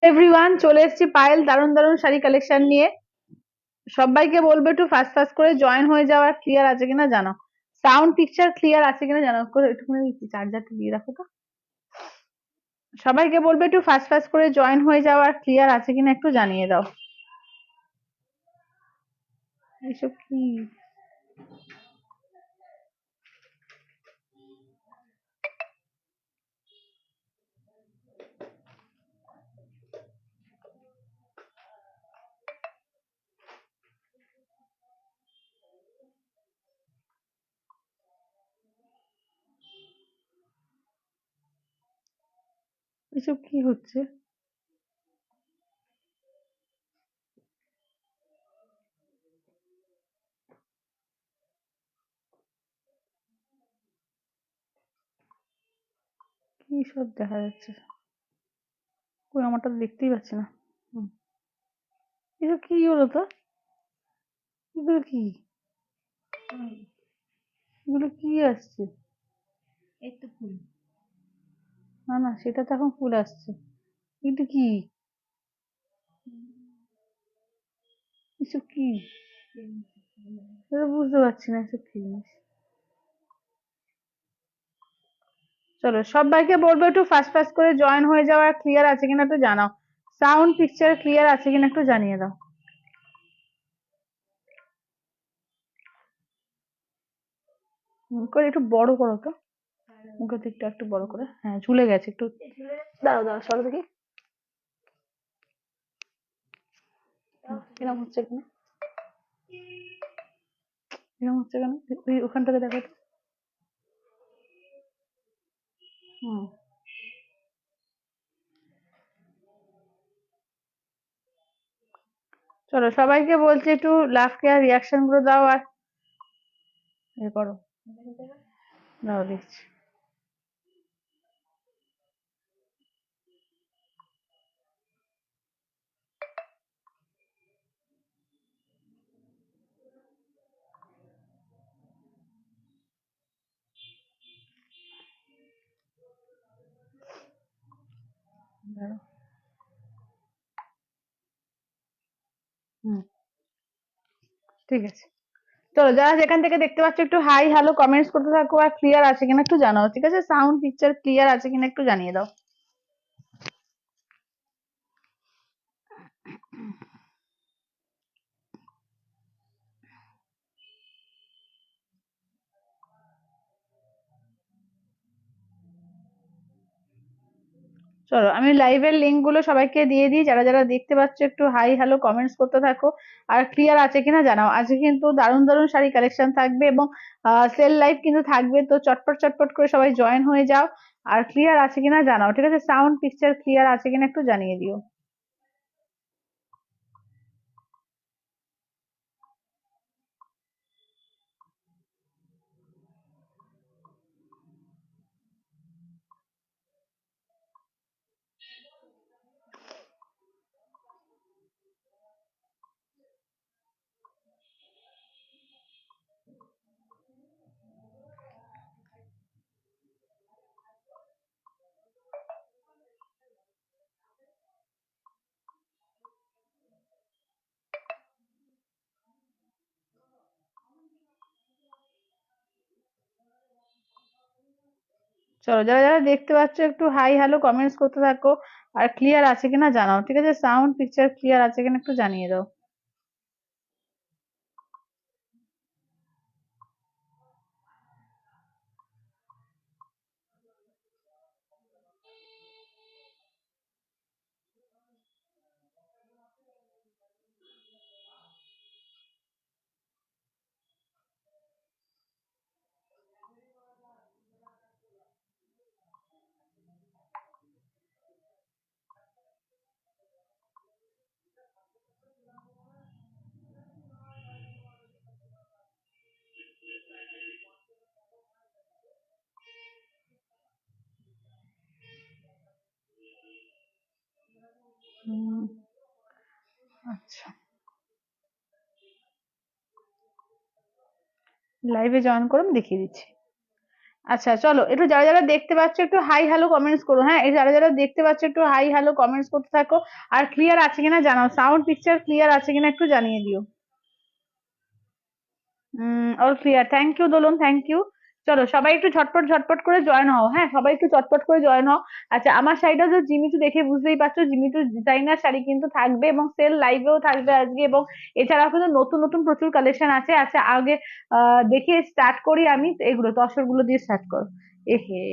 Everyone, চলে এসেছি পায়েল দারুণ দারুণ শাড়ি কালেকশন নিয়ে। সবাইকে বলবো একটু ফাস্ট ফাস্ট করে জয়েন হয়ে যাও, আর ক্লিয়ার আছে কিনা জানো, সাউন্ড পিকচার ক্লিয়ার আছে কিনা জানো, করে একটুখানি চার্জারটা দিয়ে রাখো তো। সবাইকে বলবো একটু ফাস্ট ফাস্ট করে জয়েন হয়ে যাও, আর ক্লিয়ার আছে কিনা একটু জানিয়ে দাও। এসব কি? এসব কি হচ্ছে? কি সব দেখা যাচ্ছে? কই, আমারটা তো দেখতেই পাচ্ছি না। হুম, এসব কি হলো তো? এগুলো কি? এগুলো কি আসছে? এই তো ফুল। না না, সেটা তো এখন ফুল আসছে। এটা কি? এসব কি? এটা বুঝতে পারছি না এসব কি জিনিস। চলো, সবাইকে বলবো একটু ফাস্ট ফাস্ট করে জয়েন হয়ে যাও, আর ক্লিয়ার আছে কিনা একটু জানাও। সাউন্ড পিকচার ক্লিয়ার আছে কিনা একটু জানিয়ে দাও। করে একটু বড় করো তো, মুখের দিকটা একটু বড় করে। হ্যাঁ, ঝুলে গেছে একটু। দাঁড়াও দাঁড়াও, সরো দেখি। এরকম হচ্ছে কেন? এরকম হচ্ছে কেন? ওই ওখান থেকে দেখো তো। হুম। চলো, সবাইকে বলছি একটু লাভ কেয়ার রিয়াকশন গুলো দাও, আর এ করো। দাও দেখছি। দাঁড়াও। হুম, ঠিক আছে। চলো, যারা যেখান থেকে দেখতে পাচ্ছ একটু হাই হ্যালো কমেন্টস করতে থাকো, আর ক্লিয়ার আছে কিনা একটু জানাও, ঠিক আছে? সাউন্ড পিকচার ক্লিয়ার আছে কিনা একটু জানিয়ে দাও। চলো, আমি লাইভের লিংক গুলো সবাইকে দিয়ে দিই। যারা যারা দেখতে পাচ্ছ একটু হাই হ্যালো কমেন্টস করতে থাকো, আর ক্লিয়ার আছে কিনা জানাও। আজকে কিন্তু দারুণ দারুণ শাড়ি কালেকশন থাকবে, এবং সেল লাইভ কিন্তু থাকবে, তো চটপট চটপট করে সবাই জয়েন হয়ে যাও, আর ক্লিয়ার আছে কিনা জানাও, ঠিক আছে? সাউন্ড পিকচার ক্লিয়ার আছে কিনা একটু জানিয়ে দিও। চলো, যারা যারা দেখতে পাচ্ছ একটু হাই হ্যালো কমেন্টস করতে থাকো, আর ক্লিয়ার আছে কিনা জানাও, ঠিক আছে? সাউন্ড পিকচার ক্লিয়ার আছে কিনা একটু জানিয়ে দাও। হুম, আচ্ছা, লাইভে জয়েন করে আমি দেখিয়ে দিচ্ছি। আচ্ছা চলো, একটু যারা যারা দেখতে পাচ্ছ একটু হাই হ্যালো কমেন্টস করো। হ্যাঁ, এই যারা যারা দেখতে পাচ্ছ একটু হাই হ্যালো কমেন্টস করতে থাকো। আর ক্লিয়ার আছে কিনা জানাও, সাউন্ড পিকচার ক্লিয়ার আছে কিনা একটু জানিয়ে দিও। All clear, thank you Dolon, thank you. চলো সবাই একটু ঝটপট ঝটপট করে জয়েন হও। হ্যাঁ, সবাই একটু চটপট করে জয়েন হও। আচ্ছা, আমার শাড়িটা তো জিমিচু দেখে বুঝতেই পারছো, জিমিচু ডিজাইনার শাড়ি কিন্তু থাকবে এবং সেল লাইভেও থাকবে আজকে, এবং এছাড়াও কিন্তু নতুন নতুন প্রচুর কালেকশন আছে। আচ্ছা আগে দেখে স্টার্ট করি আমি, এগুলো তসর গুলো দিয়ে স্টার্ট করো। এহে,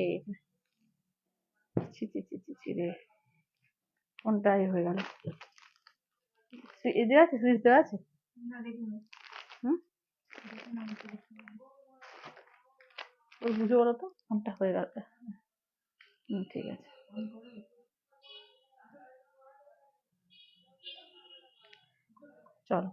ছি ছি ছি ছি ছি রে, কোনটা হয়ে গেল? এ দেওয়া আছে, সুইচ দেওয়া আছে। না দেখুন, হুম, দেখুন আমি তো দেখতে পাবো। ওই বুঝে বলো তো কোনটা হয়ে গেল। ঠিক আছে, অন করো। চলো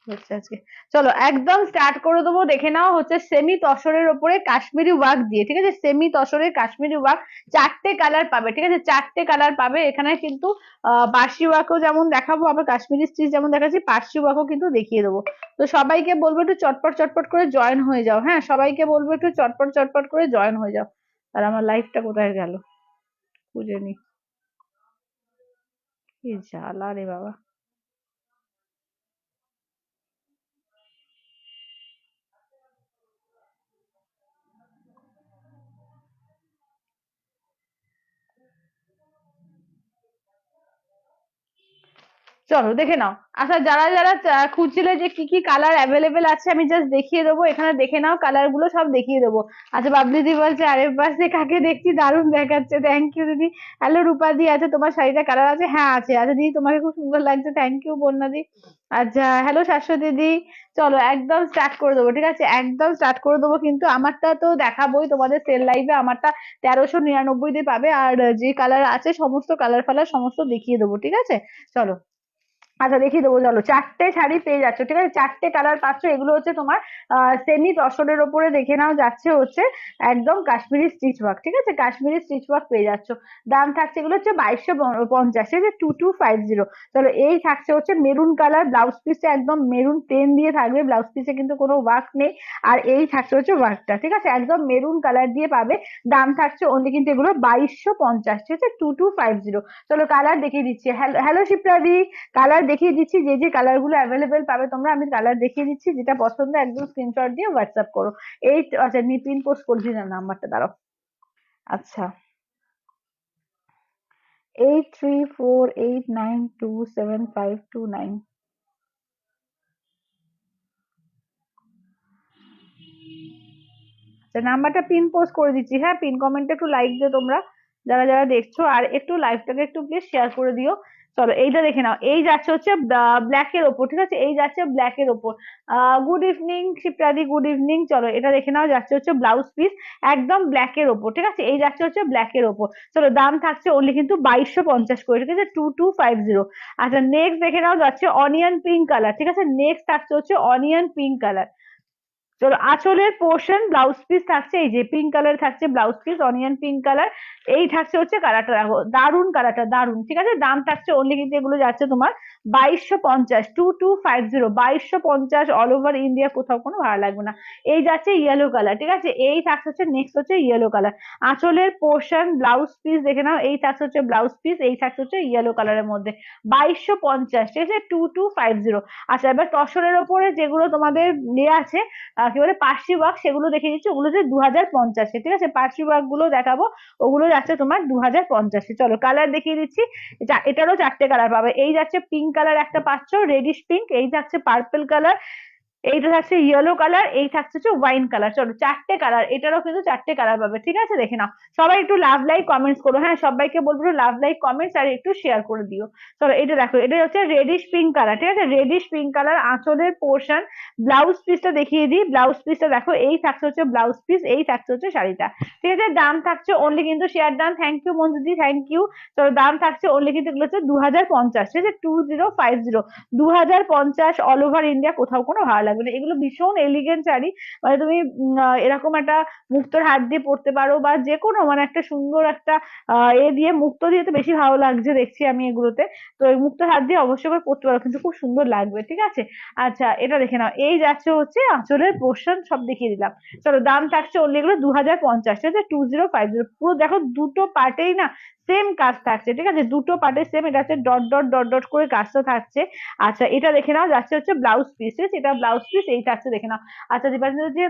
হচ্ছে আজকে। চলো একদম স্টার্ট করে দেবো। দেখে নাও, হচ্ছে সেমি তসরের ওপরে কাশ্মীরি ওয়ার্ক দিয়ে, ঠিক আছে, সেমি তসরের কাশ্মীরি ওয়ার্ক। চারটে কালার পাবে, ঠিক আছে, চারটে কালার পাবে এখানে কিন্তু। বার্সি ওয়ার্কও যেমন দেখাবো, আবার কাশ্মীরি স্টিচ যেমন দেখাচ্ছি, পার্সি ওয়ার্কও কিন্তু দেখিয়ে দেবো। তো সবাইকে বলবো একটু চটপট চটপট করে জয়েন হয়ে যাও। হ্যাঁ, সবাইকে বলবো একটু চটপট চটপট করে জয়েন হয়ে যাও। আর আমার লাইফটা কোথায় গেল খুঁজে নি, কি জ্বালা রে বাবা। চলো দেখে নাও। আচ্ছা, যারা যারা খুঁজছিলে যে কি কি কালার অ্যাভেলেবেল আছে, আমি জাস্ট দেখিয়ে দেবো। এখানে দেখে নাও, কালার গুলো সব দেখিয়ে দেবো। আচ্ছা, বাবলি দি বলছে আরে পাশে কাকে দেখছি, দারুণ দেখাচ্ছে, থ্যাংক ইউ দিদি। হ্যালো রূপা দি, আচ্ছা তোমার শাড়িটা কালার আছে? হ্যাঁ আছে। আচ্ছা দিদি, তোমাকে খুব সুন্দর লাগছে, থ্যাংক ইউ বন্যা দি। আচ্ছা, হ্যালো শাশ্বতী দিদি। চলো একদম স্টার্ট করে দেবো, ঠিক আছে, একদম স্টার্ট করে দেবো। কিন্তু আমারটা তো দেখাবোই তোমাদের সেল লাইভে, আমারটা 1399 দিয়ে পাবে। আর যে কালার আছে সমস্ত কালার ফালার সমস্ত দেখিয়ে দেবো, ঠিক আছে। চলো, আচ্ছা দেখিয়ে দেবো। চলো, চারটে শাড়ি পেয়ে যাচ্ছ, ঠিক আছে, চারটে কালার পাচ্ছ। এগুলো হচ্ছে তোমার সেমি তসরের ওপরে, দেখে নাও, যাচ্ছে হচ্ছে একদম কাশ্মীরি স্টিচ ওয়ার্ক, ঠিক আছে, কাশ্মীরি স্টিচ ওয়ার্ক পেয়ে যাচ্ছ। দাম থাকছে এগুলো হচ্ছে 2250, ঠিক আছে, 2250। চলো, এই থাকছে হচ্ছে মেরুন কালার, ব্লাউজ পিসটা একদম মেরুন প্লেন দিয়ে থাকবে, ব্লাউজ পিসে কিন্তু কোনো ওয়ার্ক নেই। আর এই থাকছে হচ্ছে ওয়ার্কটা, ঠিক আছে, একদম মেরুন কালার দিয়ে পাবে। দাম থাকছে অনলি কিন্তু এগুলো 2250, ঠিক আছে, 2250। চলো কালার দেখিয়ে দিচ্ছি। হ্যালো হ্যালো শিপ্রাদি, কালার দেখিয়ে দিচ্ছি, যে যে কালার গুলো অ্যাভেলেবেল পাবে তোমরা, আমি কালার দেখিয়ে দিচ্ছি, যেটা পছন্দ একদম স্ক্রিনশট দিয়ে হোয়াটসঅ্যাপ করো। এই আচ্ছা, পিন পোস্ট করছি না, নাম্বারটা দাঁড়াও। আচ্ছা, 8348927529। আচ্ছা, নাম্বারটা পিন পোস্ট করে দিচ্ছি। হ্যাঁ, পিন কমেন্টে একটু লাইক দিও তোমরা, যারা যারা দেখছো, আর একটু লাইভটাকে একটু প্লিজ শেয়ার করে দিও। চলো এইটা দেখে নাও, এই যাচ্ছে হচ্ছে ব্ল্যাক এর ওপর, ঠিক আছে, এই যাচ্ছে ব্ল্যাক এর ওপর। গুড ইভিনিং শিপ্রাদি, গুড ইভিনিং। চলো এটা দেখে নাও, যাচ্ছে হচ্ছে ব্লাউজ পিস একদম ব্ল্যাক এর ওপর, ঠিক আছে, এই যাচ্ছে হচ্ছে ব্ল্যাক এর ওপর। চলো, দাম থাকছে অনলি কিন্তু 2250 করে, ঠিক আছে, 2250। আচ্ছা, নেক্সট দেখে নাও, যাচ্ছে অনিয়ন পিঙ্ক কালার, ঠিক আছে, নেক্সট থাকছে হচ্ছে অনিয়ন পিঙ্ক কালার। চলো, আঁচলের পোর্শন ব্লাউজ পিস থাকছে, এই যে পিঙ্ক কালার থাকছে blouse piece, onion pink colour. এই থাকছে হচ্ছে কালারটা, দেখো দারুন কালারটা, দারুন, ঠিক আছে। দাম থাকছে অনলি কিন্তু এগুলো যাচ্ছে তোমার 2250, 2250, 2250 অল ওভার ইন্ডিয়া, কোথাও কোনো ভাড়া লাগবে না। এই যাচ্ছে ইয়েলো কালার, ঠিক আছে, এই থাকছে হচ্ছে নেক্সট হচ্ছে ইয়েলো কালার। আঁচলের পোর্শন ব্লাউজ পিস দেখে নাও, এই থাকছে হচ্ছে ব্লাউজ পিস, এই থাকছে হচ্ছে ইয়েলো কালারের মধ্যে 2250, ঠিক আছে, 2250। আচ্ছা, এবার তসরের ওপরে যেগুলো তোমাদের ইয়ে আছে, কি বলে পার্সি ওয়ার্ক, সেগুলো দেখিয়ে দিচ্ছি, ওগুলো যে 2050, ঠিক আছে, পার্সি ওয়ার্ক গুলো দেখাবো, ওগুলো যাচ্ছে তোমার 2050। চলো কালার দেখিয়ে দিচ্ছি। এটারও চারটে কালার পাবে। এই যাচ্ছে পিঙ্ক কালার একটা পাচ্ছ, রেডিশ পিঙ্ক, এই যাচ্ছে পার্পল কালার, এইটা থাকছে ইয়েলো কালার, এই থাকছে হচ্ছে ওয়াইন কালার। চলো, চারটে কালার, এটারও কিন্তু চারটে কালার পাবে, ঠিক আছে। দেখে নাও, সবাই একটু লাভ লাইক কমেন্টস করো। হ্যাঁ, সবাইকে বলবো লাভ লাইক কমেন্টস আর একটু শেয়ার করে দিও। চলো, এটা দেখো, এটা হচ্ছে রেডিশ পিঙ্ক কালার, ঠিক আছে, রেডিশ পিঙ্ক কালার, আঁচলের পোর্শন। ব্লাউজ পিসটা দেখিয়ে দিই, ব্লাউজ পিসটা দেখো, এই থাকছে হচ্ছে ব্লাউজ পিস, এই থাকছে হচ্ছে শাড়িটা, ঠিক আছে। দাম থাকছে অনলি কিন্তু, শেয়ার ডান, থ্যাংক ইউ মঞ্জুদি, থ্যাংক ইউ। চলো, দাম থাকছে অনলি কিন্তু এগুলো হচ্ছে 2050, ঠিক আছে, 2050, 2050 অল ওভার ইন্ডিয়া, কোথাও কোনো ভাড়া লাগবে না, এগুলো ভীষণ এলিগেন্ট শাড়ি। মানে তুমি এরকম একটা মুক্তোর হাত দিয়ে পরতে পারো, বা যে কোনো মানে একটা সুন্দর একটা এ দিয়ে, মুক্তো দিয়ে তো বেশি ভালো লাগছে দেখছি আমি এগুলোতে। তো এই মুক্তোর হাত দিয়ে অবশ্যই করে পরতে পারো, কিন্তু খুব সুন্দর লাগবে, ঠিক আছে। আচ্ছা এটা দেখে নাও, এই যাচ্ছে হচ্ছে আঁচলের পোর্শন, সব দেখিয়ে দিলাম। চলো দাম থাকছে অনলি এগুলো 2050, ঠিক আছে, 2050। পুরো দেখো দুটো পার্টেই না সেম কাজ থাকছে, ঠিক আছে, দুটো পার্টে সেম, এটা হচ্ছে ডট ডট ডট ডট করে কাজটা থাকছে। আচ্ছা এটা দেখে নাও, যাচ্ছে হচ্ছে ব্লাউজ পিস, এটা ব্লাউজ পিস, এই থাকছে দেখে নাও। আচ্ছা দীপাঞ্জন যে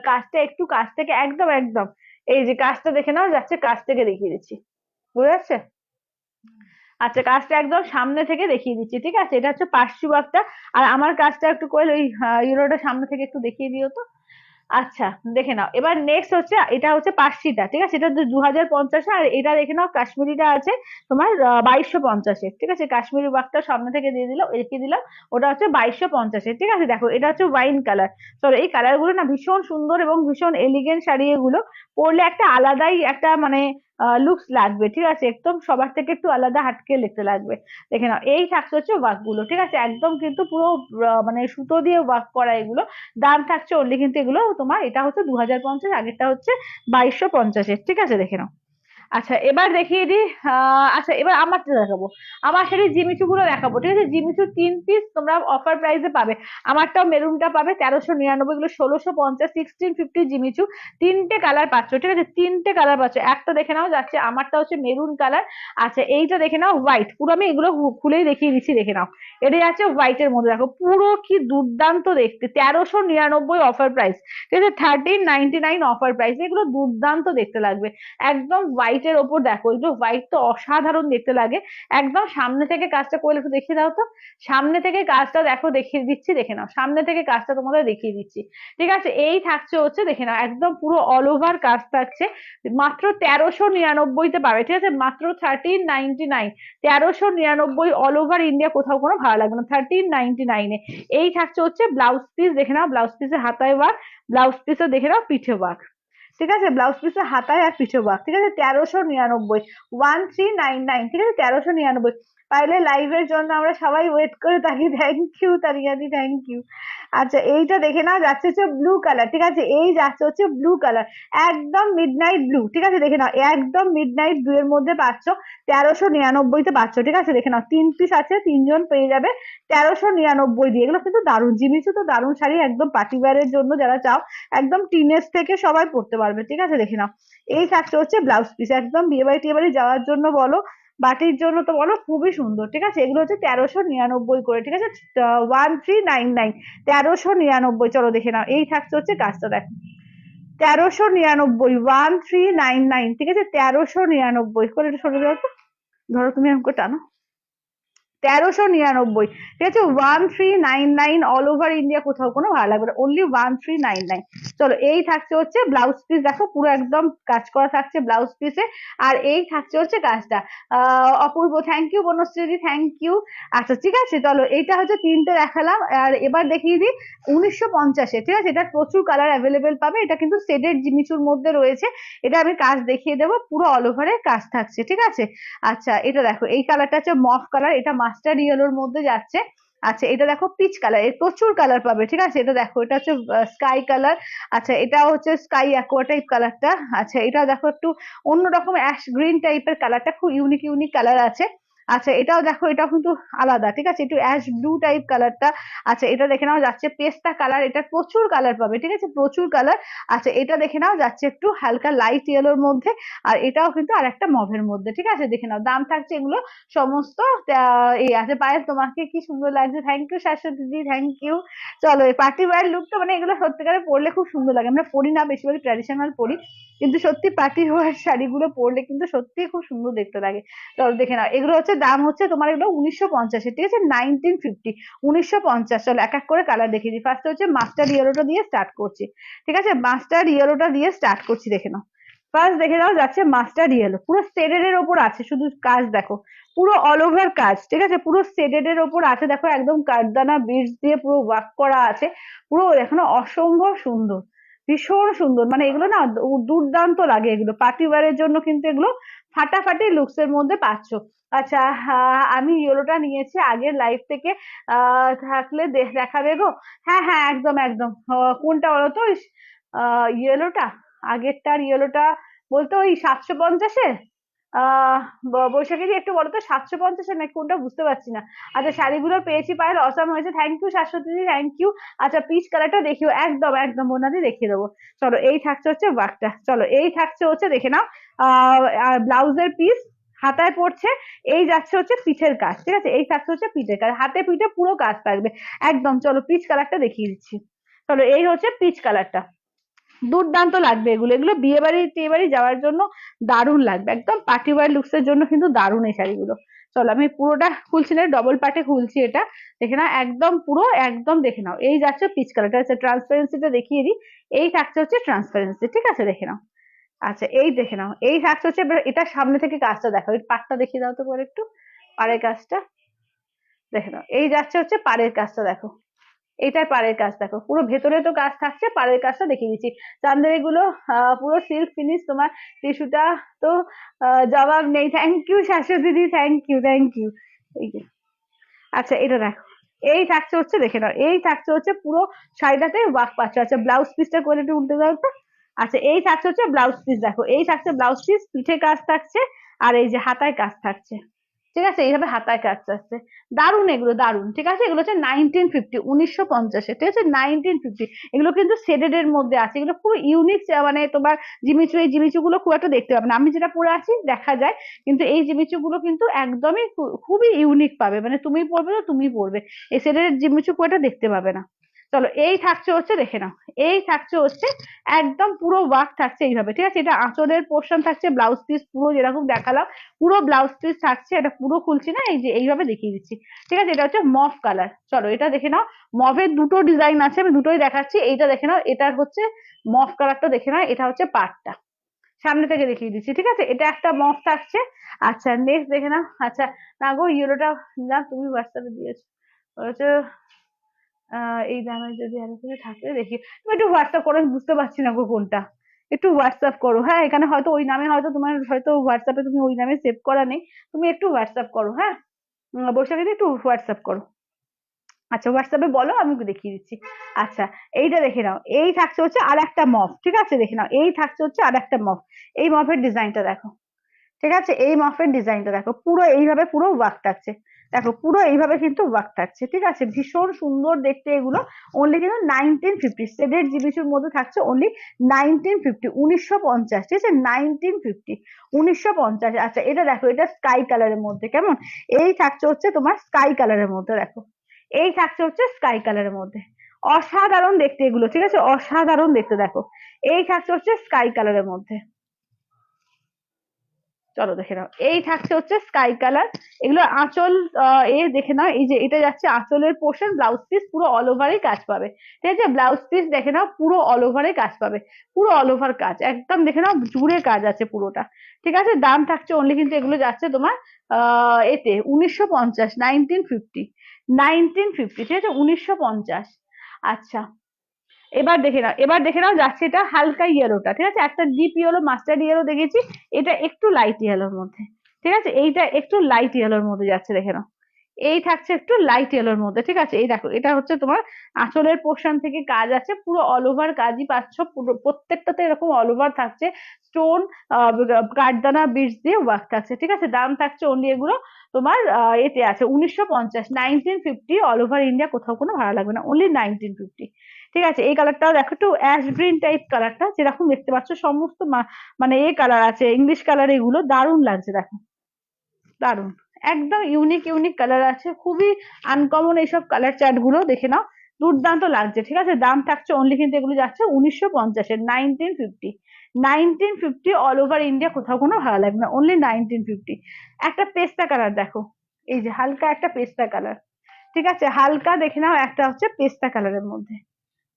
কাজটা একটু কাছ থেকে একদম একদম, এই যে কাজটা দেখে নাও, যাচ্ছে কাছ থেকে দেখিয়ে দিচ্ছি, বুঝতে পারছে? আচ্ছা কাজটা একদম সামনে থেকে দেখিয়ে দিচ্ছি, ঠিক আছে, এটা হচ্ছে পার্শ্বি ওয়ার্কটা। আর আমার কাজটা একটু করে ওই ইউরোটা সামনে থেকে একটু দেখিয়ে দিও তো। আচ্ছা দেখে নাও, এবার নেক্সট হচ্ছে, এটা হচ্ছে পার্সিটা, ঠিক আছে, এটা 2050, আর এটা দেখে নাও কাশ্মীরিটা আছে তোমার 2250-এর, ঠিক আছে, কাশ্মীরি ওয়ার্কটা সামনে থেকে দিয়ে দিলাম, দেখিয়ে দিলাম। ওটা হচ্ছে 2250-এর, ঠিক আছে। দেখো এটা হচ্ছে ওয়াইন কালার। চলো এই কালার গুলো না ভীষণ সুন্দর এবং ভীষণ এলিগেন্ট শাড়ি, এগুলো পরলে একটা আলাদাই একটা মানে লুকস লাগবে, ঠিক আছে, একদম সবার থেকে একটু আলাদা হাটকে দেখতে লাগবে। দেখে নাও এই থাকছে হচ্ছে ওয়ার্ক গুলো, ঠিক আছে, একদম কিন্তু পুরো মানে সুতো দিয়ে ওয়ার্ক করা এগুলো। দাম থাকছে অনলি কিন্তু এগুলো তোমার, এটা হচ্ছে 2050, আগেরটা হচ্ছে 2250-এর, ঠিক আছে, দেখে নাও। আচ্ছা এবার দেখিয়ে দিই, আচ্ছা এবার আমারটা দেখাবো, আমার শাড়ি জিমিচু গুলো দেখাবো, ঠিক আছে, জিমিচু 3 পিস তোমরা অফার প্রাইসে পাবে। আমারটাও মেরুনটা পাবে 1399, এগুলো 1650, 1650 জিমিচু। তিনটে কালার পাচ্ছ, ঠিক আছে, তিনটে কালার পাচ্ছ, একটা দেখে নাও যাচ্ছে, আমারটা হচ্ছে মেরুন কালার। আচ্ছা এইটা দেখে নাও হোয়াইট, পুরো আমি এগুলো খুলেই দেখিয়ে দিচ্ছি, দেখে নাও। এটা যাচ্ছে হোয়াইট এর মধ্যে, দেখো পুরো কি দুর্দান্ত দেখতে, 1399 অফার প্রাইস, ঠিক আছে, 1399 অফার প্রাইস, এগুলো দুর্দান্ত দেখতে লাগবে। একদম হোয়াইট এর ওপর দেখো, এই যে হোয়াইট তো অসাধারণ দেখতে লাগে। একদম সামনে থেকে কাজটা করলে একটু দেখিয়ে দাও তো, সামনে থেকে কাজটা দেখো, দেখিয়ে দিচ্ছি, দেখে নাও, সামনে থেকে কাজটা তোমাদের দেখিয়ে দিচ্ছি, ঠিক আছে। এই থাকছে হচ্ছে দেখে নাও, একদম পুরো অল ওভার কাজ থাকছে, মাত্র 1399-তে পাবে, ঠিক আছে, মাত্র 1399, 1399 অল ওভার ইন্ডিয়া, কোথাও কোনো ভালো লাগবে না, 1399-এ। এই থাকছে হচ্ছে ব্লাউজ পিস, দেখে নাও, ব্লাউজ পিসে হাতায় ওয়ার্ক, ব্লাউজ পিসে দেখে নাও পিঠে ওয়ার্ক, ঠিক আছে, ব্লাউজ পিসের হাতায় আর পিঠে ওয়ার্ক, ঠিক আছে, 1399, 1399, ঠিক আছে, 1399। পারলে লাইভের জন্য আমরা সবাই ওয়েট করে থাকি, থ্যাংক ইউ তারিয়াদি, থ্যাংক ইউ। আচ্ছা এইটা দেখে নাও, যাচ্ছে হচ্ছে ব্লু কালার, ঠিক আছে, এই যাচ্ছে হচ্ছে ব্লু কালার, একদম মিডনাইট ব্লু, ঠিক আছে, দেখে নাও, একদম মিডনাইট ব্লু এর মধ্যে পাচ্ছ, 1399-তে পাচ্ছ, ঠিক আছে, দেখে নাও, 3 পিস আছে, 3জন পেয়ে যাবে 1399 দিয়ে। এগুলো কিন্তু দারুণ, জিমিচু তো দারুণ শাড়ি, একদম পার্টি ওয়্যারের জন্য যারা চাও, একদম টিনেজ থেকে সবাই পড়তে পারবে, ঠিক আছে, দেখে নাও। এই থাকছে হচ্ছে ব্লাউজ পিস, একদম বিয়ে বাড়ি টিয়ে বাড়ি যাওয়ার জন্য বলো, বাটির জন্য তো বলো, খুবই সুন্দর, ঠিক আছে, এগুলো হচ্ছে 1399 করে, ঠিক আছে, 1399, 1399। চলো দেখে নাও, এই থাকছে হচ্ছে কাজটা দেখো, 1399, 1399, ঠিক আছে, 1399 করে, একটু সরে যাও তো, ধরো তুমি আমাকে টানো, 1399, ঠিক আছে, 1399 অল ওভার ইন্ডিয়া, কোথাও কোনো ভালো লাগবে না, অনলি 1399। চলো এই থাকছে হচ্ছে ব্লাউজ পিস, দেখো পুরো একদম কাজ করা থাকছে ব্লাউজ পিসে। আর এই থাকছে হচ্ছে কাজটা, Apurba thank you, Banashree thank you. আচ্ছা ঠিক আছে, চলো এইটা হচ্ছে 3টে দেখালাম, আর এবার দেখিয়ে দিই 1950-এ, ঠিক আছে, এটা প্রচুর কালার অ্যাভেলেবেল পাবে, এটা কিন্তু সেডেড জিমিচুর মধ্যে রয়েছে। এটা আমি কাজ দেখিয়ে দেবো, পুরো অল ওভারে কাজ থাকছে, ঠিক আছে। আচ্ছা এটা দেখো, এই কালারটা হচ্ছে মফ কালার, এটা মাস্টার্ড ইয়েলোর মধ্যে যাচ্ছে। আচ্ছা এটা দেখো পিচ কালার, এর প্রচুর কালার পাবে, ঠিক আছে, এটা দেখো, এটা হচ্ছে স্কাই কালার। আচ্ছা এটাও হচ্ছে স্কাই অ্যাকোয়া টাইপ কালারটা। আচ্ছা এটা দেখো একটু অন্যরকম অ্যাশ গ্রিন টাইপের কালারটা, খুব ইউনিক ইউনিক কালার আছে। আচ্ছা এটাও দেখো, এটাও কিন্তু আলাদা, ঠিক আছে, একটু অ্যাশ ব্লু টাইপ কালারটা। আচ্ছা এটা দেখে নাও, যাচ্ছে পেস্তা কালার, এটা প্রচুর কালার পাবে, ঠিক আছে, প্রচুর কালার। আচ্ছা এটা দেখে নাও, যাচ্ছে একটু হালকা লাইট ইয়েলোর মধ্যে, আর এটাও কিন্তু আর একটা মভের মধ্যে, ঠিক আছে, দেখে নাও। দাম থাকছে এগুলো সমস্ত এই আছে। পায়েল তোমাকে কি সুন্দর লাগছে, থ্যাংক ইউ শাশ্বত দিদি, থ্যাংক ইউ। চলো এই পার্টি ওয়্যার লুকটা মানে এগুলো সত্যিকারে পরলে খুব সুন্দর লাগে, আমরা পরি না, বেশিরভাগ ট্র্যাডিশনাল পরি, কিন্তু সত্যি পার্টি ওয়্যার শাড়িগুলো পরলে কিন্তু সত্যি খুব সুন্দর দেখতে লাগে। চলো দেখে নাও, এগুলো হচ্ছে দাম হচ্ছে তোমার এগুলো 1950, ঠিক আছে, 1950, 1950। চলো এক এক করে কালার দেখিয়ে দিই, ফার্স্ট হচ্ছে মাস্টার্ড ইয়েলোটা দিয়ে স্টার্ট করছি, ঠিক আছে, মাস্টার্ড ইয়েলোটা দিয়ে স্টার্ট করছি, দেখে নাও। ফার্স্ট দেখে নাও, যাচ্ছে মাস্টার্ড ইয়েলো, পুরো সেডেড এর ওপর আছে, শুধু কাজ দেখো, পুরো অল ওভার কাজ, ঠিক আছে, পুরো সেডেড এর ওপর আছে, দেখো একদম কাঠদানা বিটস দিয়ে পুরো ওয়ার্ক করা আছে, পুরো এখনো অসম্ভব সুন্দর, ভীষণ সুন্দর, মানে এগুলো না দুর্দান্ত লাগে, এগুলো পার্টি ওয়্যারের জন্য কিন্তু এগুলো ফাটাফাটি লুকস এর মধ্যে পাচ্ছ। আচ্ছা, আমি ইয়েলোটা নিয়েছি আগের লাইফ থেকে, থাকলে দেখাবে গো। হ্যাঁ হ্যাঁ, একদম একদম। কোনটা বলতো? ইয়েলোটা, আগেরটার ইয়েলোটা বলতো ওই 750-এ। বৈশাখী একটু বলো তো, 750-এ নাকি কোনটা, বুঝতে পারছি না। আচ্ছা, শাড়িগুলো পেয়েছি, পায়েল অসাম হয়েছে, thank you Shashwati di, thank you. আচ্ছা, পিচ কালারটা দেখিও, একদম একদম মোনাদি দেখিয়ে দেবো। চলো, এই থাকছে হচ্ছে ওয়ার্কটা, চলো এই থাকছে হচ্ছে দেখে নাও ব্লাউজের পিস, হাতায় পড়ছে, এই যাচ্ছে হচ্ছে পিঠের কাজ, ঠিক আছে, এই থাকছে হচ্ছে পিঠের কাজ, হাতে পিঠে পুরো কাজ থাকবে একদম। চলো পিচ কালারটা দেখিয়ে দিচ্ছি। চলো, এই হচ্ছে পিচ কালারটা, দুর্দান্ত লাগবে এগুলো, এগুলো বিয়ে বাড়ি টিয়ে বাড়ি যাওয়ার জন্য দারুণ লাগবে, একদম পার্টি ওয়্যার লুকস এর জন্য কিন্তু দারুণ এই শাড়িগুলো। চলো, আমি পুরোটা খুলছি না, ডবল পার্টে খুলছি এটা, দেখে নাও একদম পুরো, একদম দেখে নাও। এই যাচ্ছে পিচ কালারটা, আচ্ছা ট্রান্সপারেন্সিটা দেখিয়ে দিই, এই থাকছে হচ্ছে ট্রান্সপারেন্সি, ঠিক আছে, দেখে নাও। আচ্ছা, এই দেখে নাও, এই থাকছে হচ্ছে, এটা সামনে থেকে কাজটা দেখো, এই পাটটা দেখিয়ে দাও তো পরে একটু, পাড়ের কাজটা দেখে নাও, এই যাচ্ছে হচ্ছে পাড়ের কাজটা দেখো, এটার পাড়ের কাজ দেখো, পুরো ভেতরে তো কাজ থাকছে, পাড়ের কাজটা দেখিয়ে দিচ্ছি। চান্দের এগুলো পুরো সিল্ক ফিনিশ, তোমার টিস্যুটা তো জবাব নেই, থ্যাংক ইউ শাশ্বতী দিদি, থ্যাংক ইউ থ্যাংক ইউ। এই যে, আচ্ছা এটা দেখো, এই থাকছে হচ্ছে দেখে নাও, এই থাকছে হচ্ছে পুরো শাড়িটাতে ওয়ার্ক পাচ্ছ। আচ্ছা, ব্লাউজ পিসটা করে একটু উল্টে দাও তো। আচ্ছা, এই থাকছে হচ্ছে ব্লাউজ পিস দেখো, এই থাকছে ব্লাউজ পিস, পিঠে কাজ থাকছে, আর এই যে হাতায় কাজ থাকছে, ঠিক আছে, এইভাবে হাতায় কাজ থাকছে, দারুন এগুলো, দারুন, ঠিক আছে। এগুলো হচ্ছে 1950, 1950-এ, ঠিক আছে, 1950। এগুলো কিন্তু সেডেড এর মধ্যে আছে, এগুলো খুব ইউনিক, মানে তোমার জিমিচু, এই জিমিচু গুলো খুব একটা দেখতে পাবে না, আমি যেটা পরে আছি দেখা যায়, কিন্তু এই জিমিচু গুলো কিন্তু একদমই খুবই ইউনিক পাবে, মানে তুমি পরবে তো তুমি পরবে, এই সেডেড জিমিচু খুব একটা দেখতে পাবে না। চলো, এই থাকছে হচ্ছে দেখে নাও, এই থাকছে হচ্ছে একদম পুরো ওয়ার্ক থাকছে এইভাবে, ঠিক আছে, এটা আঁচলের পোর্শন থাকছে, ব্লাউজ পিস পুরো যেরকম দেখালাম পুরো ব্লাউজ পিস থাকছে, এটা পুরো খুলছি না, এই যে এইভাবে দেখিয়ে দিচ্ছি, ঠিক আছে, এটা হচ্ছে মফ কালার। চলো, এটা দেখে নাও, মফের দুটো ডিজাইন আছে, আমি দুটোই দেখাচ্ছি, এইটা দেখে নাও, এটার হচ্ছে মফ কালারটা দেখে নাও, এটা হচ্ছে পাটটা, সামনে থেকে দেখিয়ে দিচ্ছি, ঠিক আছে, এটা একটা মফ থাকছে। আচ্ছা, নেক্সট দেখে নাও। আচ্ছা, না গো, ইয়েলোটা না তুমি হোয়াটসঅ্যাপে দিয়েছো, হচ্ছে এই দামে যদি আরো কিছু থাকে দেখি, তুমি একটু হোয়াটসঅ্যাপ করো, আমি বুঝতে পারছি না গো কোনটা, একটু হোয়াটসঅ্যাপ করো, হ্যাঁ, এখানে হয়তো ওই নামে, হয়তো তোমার হয়তো হোয়াটসঅ্যাপে তুমি ওই নামে সেভ করা নেই, তুমি একটু হোয়াটসঅ্যাপ করো, হ্যাঁ, বৈশাখী একটু হোয়াটসঅ্যাপ করো। আচ্ছা, হোয়াটসঅ্যাপে বলো, আমি দেখিয়ে দিচ্ছি। আচ্ছা, এইটা দেখে নাও, এই থাকছে হচ্ছে আর একটা মফ, ঠিক আছে, দেখে নাও, এই থাকছে হচ্ছে আর একটা মফ, এই মফের ডিজাইনটা দেখো, ঠিক আছে, এই মফের ডিজাইনটা দেখো, পুরো এইভাবে পুরো ওয়ার্ক থাকছে, দেখো পুরো এইভাবে কিন্তু ওয়ার্ক থাকছে, ঠিক আছে, ভীষণ সুন্দর দেখতে এগুলো। অনলি কিন্তু 1950, সেডেড জিবিসির মধ্যে থাকছে, অনলি 1950, 1950, ঠিক আছে, 1950, 1950। আচ্ছা, এটা দেখো, এটা স্কাই কালারের মধ্যে, কেমন, এই থাকছে হচ্ছে তোমার স্কাই কালারের মধ্যে দেখো, এই থাকছে হচ্ছে স্কাই কালারের মধ্যে, অসাধারণ দেখতে এগুলো, ঠিক আছে, অসাধারণ দেখতে দেখো, এই থাকছে হচ্ছে স্কাই কালারের মধ্যে। চলো, দেখে নাও, এই থাকছে হচ্ছে স্কাই কালার, এগুলো আঁচল, এ দেখে নাও, এই যে এটা যাচ্ছে আঁচলের পোর্শন, ব্লাউজ পিস পুরো অল ওভারে কাজ পাবে, ঠিক আছে, ব্লাউজ পিস দেখে নাও পুরো অল ওভারে কাজ পাবে, পুরো অল ওভার কাজ একদম, দেখে নাও জুড়ে কাজ আছে পুরোটা, ঠিক আছে, দাম থাকছে অনলি কিন্তু এগুলো যাচ্ছে তোমার এতে 1950, 1950, 1950, ঠিক আছে, 1950। আচ্ছা, এবার দেখে নাও, এবার দেখে নাও যাচ্ছে এটা হালকা ইয়েলোটা, ঠিক আছে, একটা ডিপ ইয়েলো, মাস্টার্ড ইয়েলো দেখেছি, এটা একটু লাইট ইয়েলোর মধ্যে, ঠিক আছে, এইটা একটু লাইট ইয়েলোর মধ্যে যাচ্ছে, দেখে নাও, এই থাকছে একটু লাইট ইয়েলোর মধ্যে, ঠিক আছে, এই দেখো, এটা হচ্ছে তোমার আঁচলের পোর্শন থেকে কাজ আছে, পুরো অল ওভার কাজই পাচ্ছ, পুরো প্রত্যেকটাতে এরকম অল ওভার থাকছে, স্টোন, কাঠদানা বিটস দিয়ে ওয়ার্ক থাকছে, ঠিক আছে, দাম থাকছে অনলি এগুলো তোমার এতে আছে 1950, 1950, অল ওভার ইন্ডিয়া কোথাও কোনো ভাড়া লাগবে না, অনলি 1950, ঠিক আছে। এই কালারটাও দেখো, একটু অ্যাশ গ্রিন টাইপ কালারটা, যেরকম দেখতে পাচ্ছ সমস্ত মানে এ কালার আছে, ইংলিশ কালার, এগুলো দারুণ লাগছে দেখো, দারুণ, একদম ইউনিক ইউনিক কালার আছে, খুবই আনকমন এইসব কালার চার্ট গুলো, দেখে নাও, দুর্দান্ত লাগছে, ঠিক আছে, দাম থাকছে অনলি কিন্তু এগুলো যাচ্ছে 1950-এর, 1950, 1950, অল ওভার ইন্ডিয়া কোথাও কোনো ভাড়া লাগবে না, অনলি 1950। একটা পেস্তা কালার দেখো, এই যে হালকা একটা পেস্তা কালার, ঠিক আছে, হালকা দেখে নাও, একটা হচ্ছে পেস্তা কালারের মধ্যে,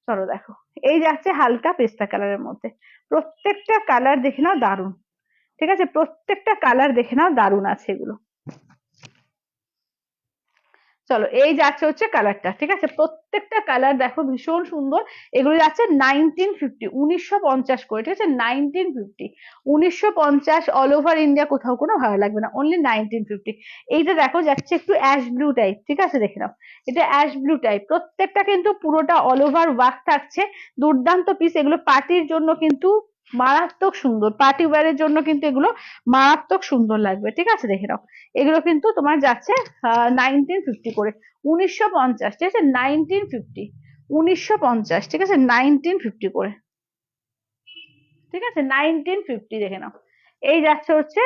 চলো দেখো, এই যাচ্ছে হালকা পেস্তা কালারের মধ্যে, প্রত্যেকটা কালার দেখে নাও দারুণ, ঠিক আছে, প্রত্যেকটা কালার দেখে নাও দারুণ আছে এগুলো। চলো এই যাচ্ছে হচ্ছে কালারটা, ঠিক আছে, প্রত্যেকটা কালার দেখো ভীষণ সুন্দর। এগুলো যাচ্ছে 1950, 1950 করে, ঠিক আছে, 1950, 1950 অল ওভার ইন্ডিয়া, কোথাও কোনো ভালো লাগবে না, অনলি 1950। এইটা দেখো যাচ্ছে একটু অ্যাশ ব্লু টাইপ, ঠিক আছে, দেখে নাও, এটা অ্যাশ ব্লু টাইপ, প্রত্যেকটা কিন্তু পুরোটা অল ওভার ওয়ার্ক থাকছে, দুর্দান্ত পিস। এগুলো পার্টির জন্য কিন্তু মারাত্মক সুন্দর, পার্টি ওয়্যারের জন্য কিন্তু এগুলো মারাত্মক সুন্দর লাগবে, ঠিক আছে, দেখে নাও। এগুলো কিন্তু তোমার যাচ্ছে 1950 করে, 1950, ঠিক আছে, 1950, 1950, ঠিক আছে, 1950 করে, ঠিক আছে, 1950, দেখে নাও। এই যাচ্ছে হচ্ছে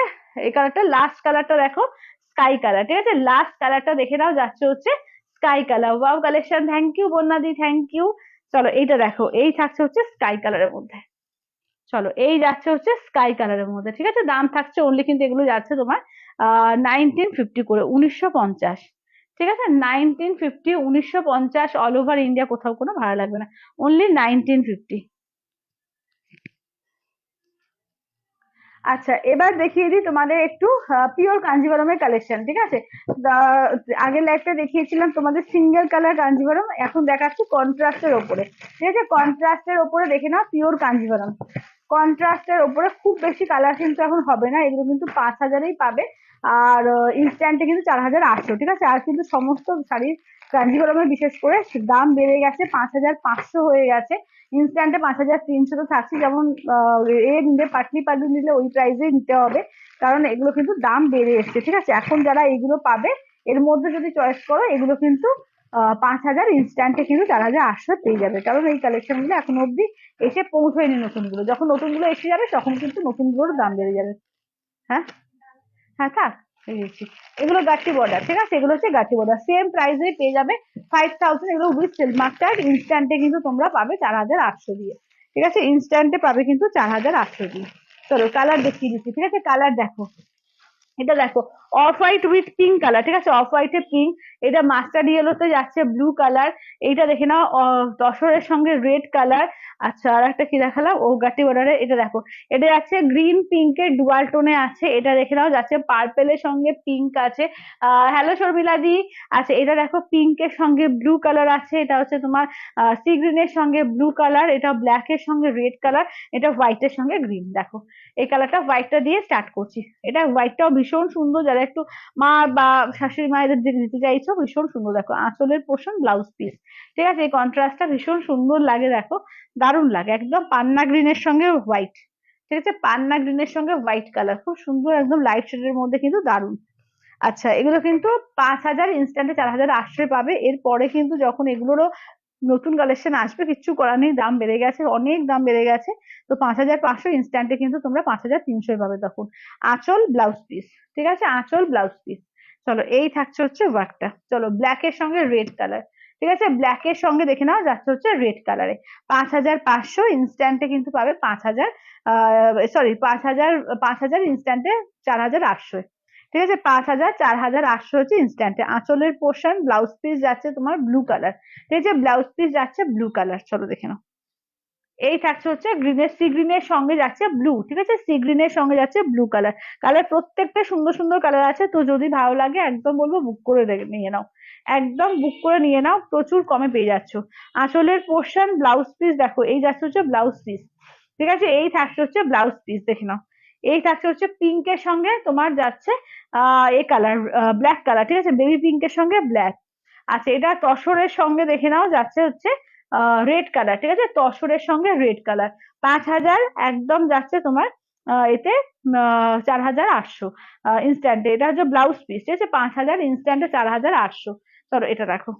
এই কালারটা, লাস্ট কালারটা দেখো স্কাই কালার, ঠিক আছে, লাস্ট কালারটা দেখে নাও যাচ্ছে হচ্ছে sky colour. Wow collection, thank you বন্যাদি, থ্যাংক ইউ। চলো এইটা দেখো, এই থাকছে হচ্ছে স্কাই কালারের মধ্যে। চলো এই যাচ্ছে হচ্ছে স্কাই কালারের মধ্যে, ঠিক আছে, দাম থাকছে অনলি কিন্তু এগুলো যাচ্ছে তোমার 1950 করে, 1950, ঠিক আছে, 1950, 1950 অল ওভার ইন্ডিয়া, কোথাও কোনো ভাড়া লাগবে না, অনলি 1950। আচ্ছা এবার দেখিয়ে দিই তোমাদের একটু পিওর কাঞ্জিভারমের কালেকশন, ঠিক আছে। আগের লাইফটা দেখিয়েছিলাম তোমাদের সিঙ্গেল কালার কাঞ্জিভারম, এখন দেখাচ্ছি কন্ট্রাস্টের ওপরে, ঠিক আছে, কন্ট্রাস্টের ওপরে দেখে নাও পিওর কাঞ্জিভারম। কন্ট্রাস্টের ওপরে খুব বেশি কালার কিন্তু এখন হবে না, এগুলো কিন্তু 5,000-এই পাবে, আর ইনস্ট্যান্টে কিন্তু 4,800, ঠিক আছে। আর কিন্তু সমস্ত শাড়ির কাঞ্জিভারমের বিশেষ করে দাম বেড়ে গেছে, 5,500 হয়ে গেছে, ইনস্ট্যান্টে 5,300 তো থাকছে, যেমন এ নিলে পাটলি পাল্লু নিলে ওই প্রাইসেই নিতে হবে, কারণ এগুলো কিন্তু দাম বেড়ে এসছে, ঠিক আছে। এখন যারা এগুলো পাবে, এর মধ্যে যদি চয়েস করো, এগুলো কিন্তু 5,000, ইনস্ট্যান্টে কিন্তু 4,800 পেয়ে যাবে, কারণ এই কালেকশন গুলো এখনো অব্দি এসে পৌঁছয়নি নতুনগুলো, যখন নতুনগুলো এসে যাবে তখন কিন্তু নতুনগুলোর দাম বেড়ে যাবে। হ্যাঁ, হ্যাঁ থাক, এই দিচ্ছি। এগুলো গাটি বর্ডার, ঠিক আছে, এগুলো হচ্ছে গাটি বর্ডার, সেম প্রাইসে পেয়ে যাবে 5,000, এগুলো উইথ সিল্ক মার্ক ট্যাগ, ইনস্ট্যান্টে কিন্তু তোমরা পাবে 4,800 দিয়ে, ঠিক আছে, ইনস্ট্যান্টে পাবে কিন্তু 4,800 দিয়ে। চলো কালার দেখিয়ে দিচ্ছি, ঠিক আছে, কালার দেখো, এটা দেখো off white with pink colour, ঠিক আছে, অফ হোয়াইটে পিঙ্ক, এটা মাস্টার্ড ইয়েলোতে যাচ্ছে ব্লু কালার, এইটা দেখে নাও তসরের সঙ্গে রেড কালার। আচ্ছা আর একটা কি দেখালাম, ও গাটি বর্ডারে, এটা দেখো, এটা যাচ্ছে গ্রিন পিঙ্কের ডুয়াল টোনে আছে, এটা দেখে নাও যাচ্ছে পার্পেলের সঙ্গে পিঙ্ক আছে। হ্যালো শর্মিলা দি। আচ্ছা এটা দেখো পিঙ্কের সঙ্গে ব্লু কালার আছে, এটা হচ্ছে তোমার সি গ্রিনের সঙ্গে ব্লু কালার, এটা ব্ল্যাক এর সঙ্গে রেড কালার, এটা হোয়াইটের সঙ্গে গ্রিন। দেখো এই কালারটা হোয়াইটটা দিয়ে স্টার্ট করছি, এটা হোয়াইটটাও ভীষণ সুন্দর, যারা একটু মা বা শাশুড়ি মায়েদের দিকে দিতে চাইছো ভীষণ সুন্দর। দেখো আঁচলের পোর্শন, ব্লাউজ পিস, ঠিক আছে, এই কন্ট্রাস্টটা ভীষণ সুন্দর লাগে, দেখো দারুণ লাগে, একদম পান্না গ্রিনের সঙ্গে হোয়াইট, ঠিক আছে, পান্না গ্রিনের সঙ্গে হোয়াইট কালার, খুব সুন্দর, একদম লাইট শেডের মধ্যে কিন্তু দারুণ। আচ্ছা এগুলো কিন্তু 5,000, ইনস্ট্যান্টে 4,800 পাবে, এরপরে কিন্তু যখন এগুলোরও নতুন কালেকশন আসবে, কিচ্ছু করার নেই, দাম বেড়ে গেছে, অনেক দাম বেড়ে গেছে, তো 5,500, ইনস্ট্যান্টে কিন্তু তোমরা 5,300 পাবে তখন। আঁচল ব্লাউজ পিস, ঠিক আছে, আঁচল ব্লাউজ পিস। চলো এই থাকছে হচ্ছে ওয়ার্কটা। চলো ব্ল্যাক এর সঙ্গে রেড কালার, ঠিক আছে, ব্ল্যাক এর সঙ্গে দেখে নাও যাচ্ছে হচ্ছে রেড কালারে, 5,500, ইনস্ট্যান্টে কিন্তু পাবে 5,000, সরি 5,000, 5,000 ইনস্ট্যান্টে 4,800, ঠিক আছে, 5,000, 4,800 হচ্ছে ইনস্ট্যান্টে। আঁচলের পোর্শন, ব্লাউজ পিস যাচ্ছে তোমার ব্লু কালার, ঠিক আছে, ব্লাউজ পিস যাচ্ছে ব্লু কালার। চলো দেখে নাও, এই থাকছে হচ্ছে গ্রিনের, সি গ্রিনের সঙ্গে যাচ্ছে ব্লু, ঠিক আছে, সি গ্রিনের সঙ্গে যাচ্ছে ব্লু কালার। কালার প্রত্যেকটা সুন্দর সুন্দর কালার আছে, তো যদি ভালো লাগে একদম বলবো বুক করে নিয়ে নাও, একদম বুক করে নিয়ে নাও, প্রচুর কমে পেয়ে যাচ্ছ। আঁচলের পোর্শন, ব্লাউজ পিস দেখো, এই যাচ্ছে হচ্ছে ব্লাউজ পিস, ঠিক আছে, এই থাকছে হচ্ছে ব্লাউজ পিস, দেখে নাও। এই থাকছে হচ্ছে পিঙ্কের সঙ্গে তোমার যাচ্ছে এ কালার, ব্ল্যাক কালার, ঠিক আছে, বেবি পিঙ্কের সঙ্গে ব্ল্যাক। আচ্ছা এটা তসরের সঙ্গে দেখে নাও যাচ্ছে হচ্ছে রেড কালার, ঠিক আছে, তসরের সঙ্গে রেড কালার, 5,000 একদম যাচ্ছে তোমার এতে 4,800 ইনস্ট্যান্টে, এটা হচ্ছে ব্লাউজ পিস, ঠিক আছে, 5,000, ইনস্ট্যান্টে 4,800। চলো এটা দেখো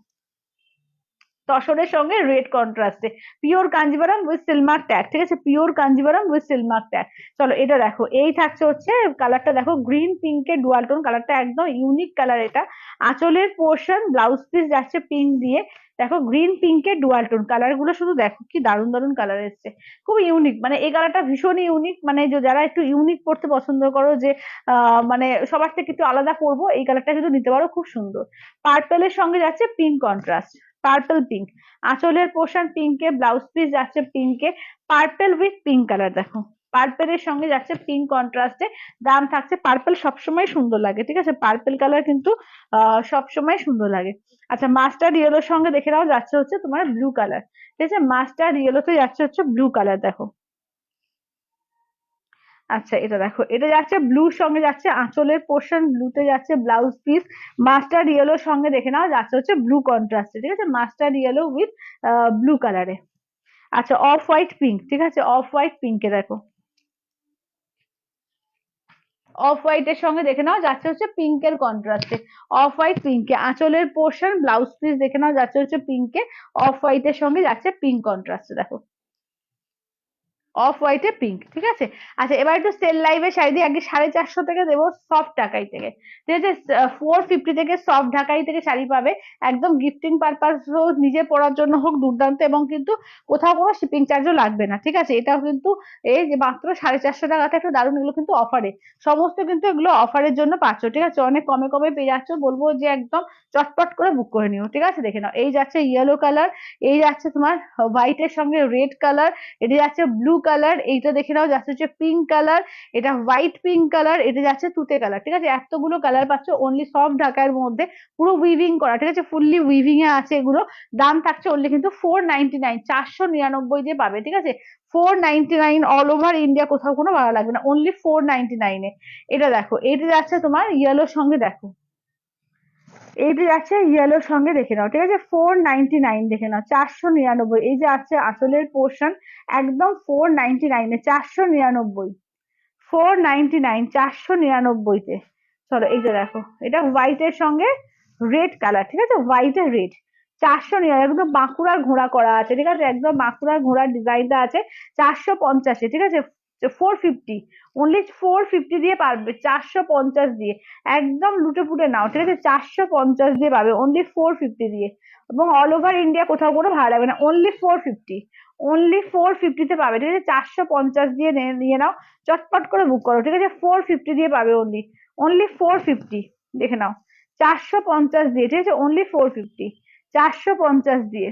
তসরের সঙ্গে রেড কন্ট্রাস্টে, pure Kanjivaram with silkmark tag, ঠিক আছে, pure Kanjivaram with silkmark tag. চলো এটা দেখো, এই থাকছে হচ্ছে কালারটা দেখো গ্রিন পিঙ্কের ডুয়াল টোন, কালারটা একদম ইউনিক কালার এটা। আঁচলের পোর্শন, ব্লাউজ পিস যাচ্ছে পিঙ্ক দিয়ে, দেখো গ্রিন পিঙ্কের ডুয়াল টোন, কালার গুলো শুধু দেখো কি দারুণ দারুণ কালার এসছে, খুব ইউনিক, মানে এই কালারটা ভীষণই ইউনিক, মানে যারা একটু ইউনিক পড়তে পছন্দ করো, যে মানে সবার থেকে একটু আলাদা করবো, এই কালারটা কিন্তু নিতে পারো, খুব সুন্দর। পার্পেলের সঙ্গে যাচ্ছে পিঙ্ক কন্ট্রাস্ট, পার্পল পিঙ্ক, আঁচলের পোর্শন পিঙ্কে, ব্লাউজ পিস যাচ্ছে পিঙ্কে, পার্পল উইথ পিঙ্ক কালার দেখো, পার্পেলের সঙ্গে যাচ্ছে পিঙ্ক কন্ট্রাস্টে, দাম থাকছে, পার্পেল সবসময় সুন্দর লাগে, ঠিক আছে, পার্পেল কালার কিন্তু সবসময় সুন্দর লাগে। আচ্ছা মাস্টার্ড ইয়েলোর সঙ্গে দেখে নাও যাচ্ছে হচ্ছে তোমার ব্লু কালার, ঠিক আছে, মাস্টার্ড ইয়েলোতে যাচ্ছে হচ্ছে ব্লু কালার, দেখো। আচ্ছা এটা দেখো, এটা যাচ্ছে ব্লুর সঙ্গে যাচ্ছে আঁচলের পোর্শন, ব্লুতে যাচ্ছে ব্লাউজ পিস, মাস্টার্ড ইয়েলোর সঙ্গে দেখে নাও যাচ্ছে হচ্ছে ব্লু কন্ট্রাস্টে, ঠিক আছে, মাস্টার্ড ইয়েলো উইথ ব্লু কালারে। আচ্ছা অফ হোয়াইট পিঙ্ক, ঠিক আছে, অফ হোয়াইট পিঙ্কে দেখো, অফ হোয়াইট এর সঙ্গে দেখে নাও যাচ্ছে হচ্ছে পিঙ্কের কন্ট্রাস্টে, অফ হোয়াইট পিঙ্কে আঁচলের পোর্শন ব্লাউজ পিস দেখে নাও যাচ্ছে হচ্ছে পিঙ্কে, অফ হোয়াইট এর সঙ্গে যাচ্ছে পিঙ্ক কন্ট্রাস্টে, দেখো অফ হোয়াইটে পিঙ্ক, ঠিক আছে। আচ্ছা এবার একটু সেল লাইভে শাড়ি দিয়ে আগে 450 থেকে দেবো সফট ঢাকাই থেকে, ঠিক আছে, 450 থেকে সফট ঢাকাই থেকে শাড়ি পাবে, একদম গিফটিং পারপাস হোক, নিজে পরার জন্য হোক, দুর্দান্ত, এবং কিন্তু কোথাও কোনো শিপিং চার্জও লাগবে না, ঠিক আছে, এটাও কিন্তু এই যে মাত্র 450 টাকাতে একটা দারুণ, এগুলো কিন্তু অফারে, সমস্ত কিন্তু এগুলো অফারের জন্য পাচ্ছ, ঠিক আছে, অনেক কমে কমে পেয়ে যাচ্ছ, বলবো যে একদম চটপট করে বুক করে নিও, ঠিক আছে। দেখে নাও এই যাচ্ছে ইয়েলো কালার, এই যাচ্ছে তোমার হোয়াইটের সঙ্গে রেড কালার, এটা যাচ্ছে ব্লু কালার, এইটা দেখে নাও যাচ্ছে হচ্ছে পিঙ্ক কালার, এটা হোয়াইট পিঙ্ক কালার, এটা যাচ্ছে তুতে কালার, ঠিক আছে, এতগুলো কালার পাচ্ছ অনলি সফট ঢাকার মধ্যে, পুরো উইভিং করা, ঠিক আছে, ফুললি উইভিং এ আছে এগুলো, দাম থাকছে অনলি কিন্তু 499, 499 দিয়ে পাবে, ঠিক আছে, 499, অল ওভার ইন্ডিয়া, কোথাও কোনো ভাড়া লাগবে না, অনলি 499 এ। এটা দেখো, এটা যাচ্ছে তোমার ইয়েলোর সঙ্গে, দেখো এইটা যাচ্ছে ইয়েলোর সঙ্গে দেখে নাও, ঠিক আছে, 499 দেখে নাও, 499, এই যে আছে আসলের পোর্শন, একদম 499 এ, 499, 499, 499 তে। চলো এই যে দেখো, এটা হোয়াইট এর সঙ্গে রেড কালার, ঠিক আছে, হোয়াইট এর রেড, 499, একদম বাঁকুড়ার ঘোড়া করা আছে, ঠিক আছে, একদম বাঁকুড়ার ঘোড়ার ডিজাইনটা আছে, 450, ঠিক আছে, 450, অনলি 450 দিয়ে পারবে, 450 দিয়ে, একদম লুটে পুটে নাও, ঠিক আছে, 450 দিয়ে পাবে, অনলি 450 দিয়ে, এবং অল ওভার ইন্ডিয়া কোথাও কোনো ভাড়া লাগবে না, অনলি 450, অনলি 450 তে পাবে, ঠিক আছে, 450 দিয়ে নিয়ে নাও, চটপট করে বুক করো, ঠিক আছে, 450 দিয়ে পাবে, অনলি, অনলি 450, দেখে নাও, 450 দিয়ে, ঠিক আছে, অনলি 450, 450 দিয়ে।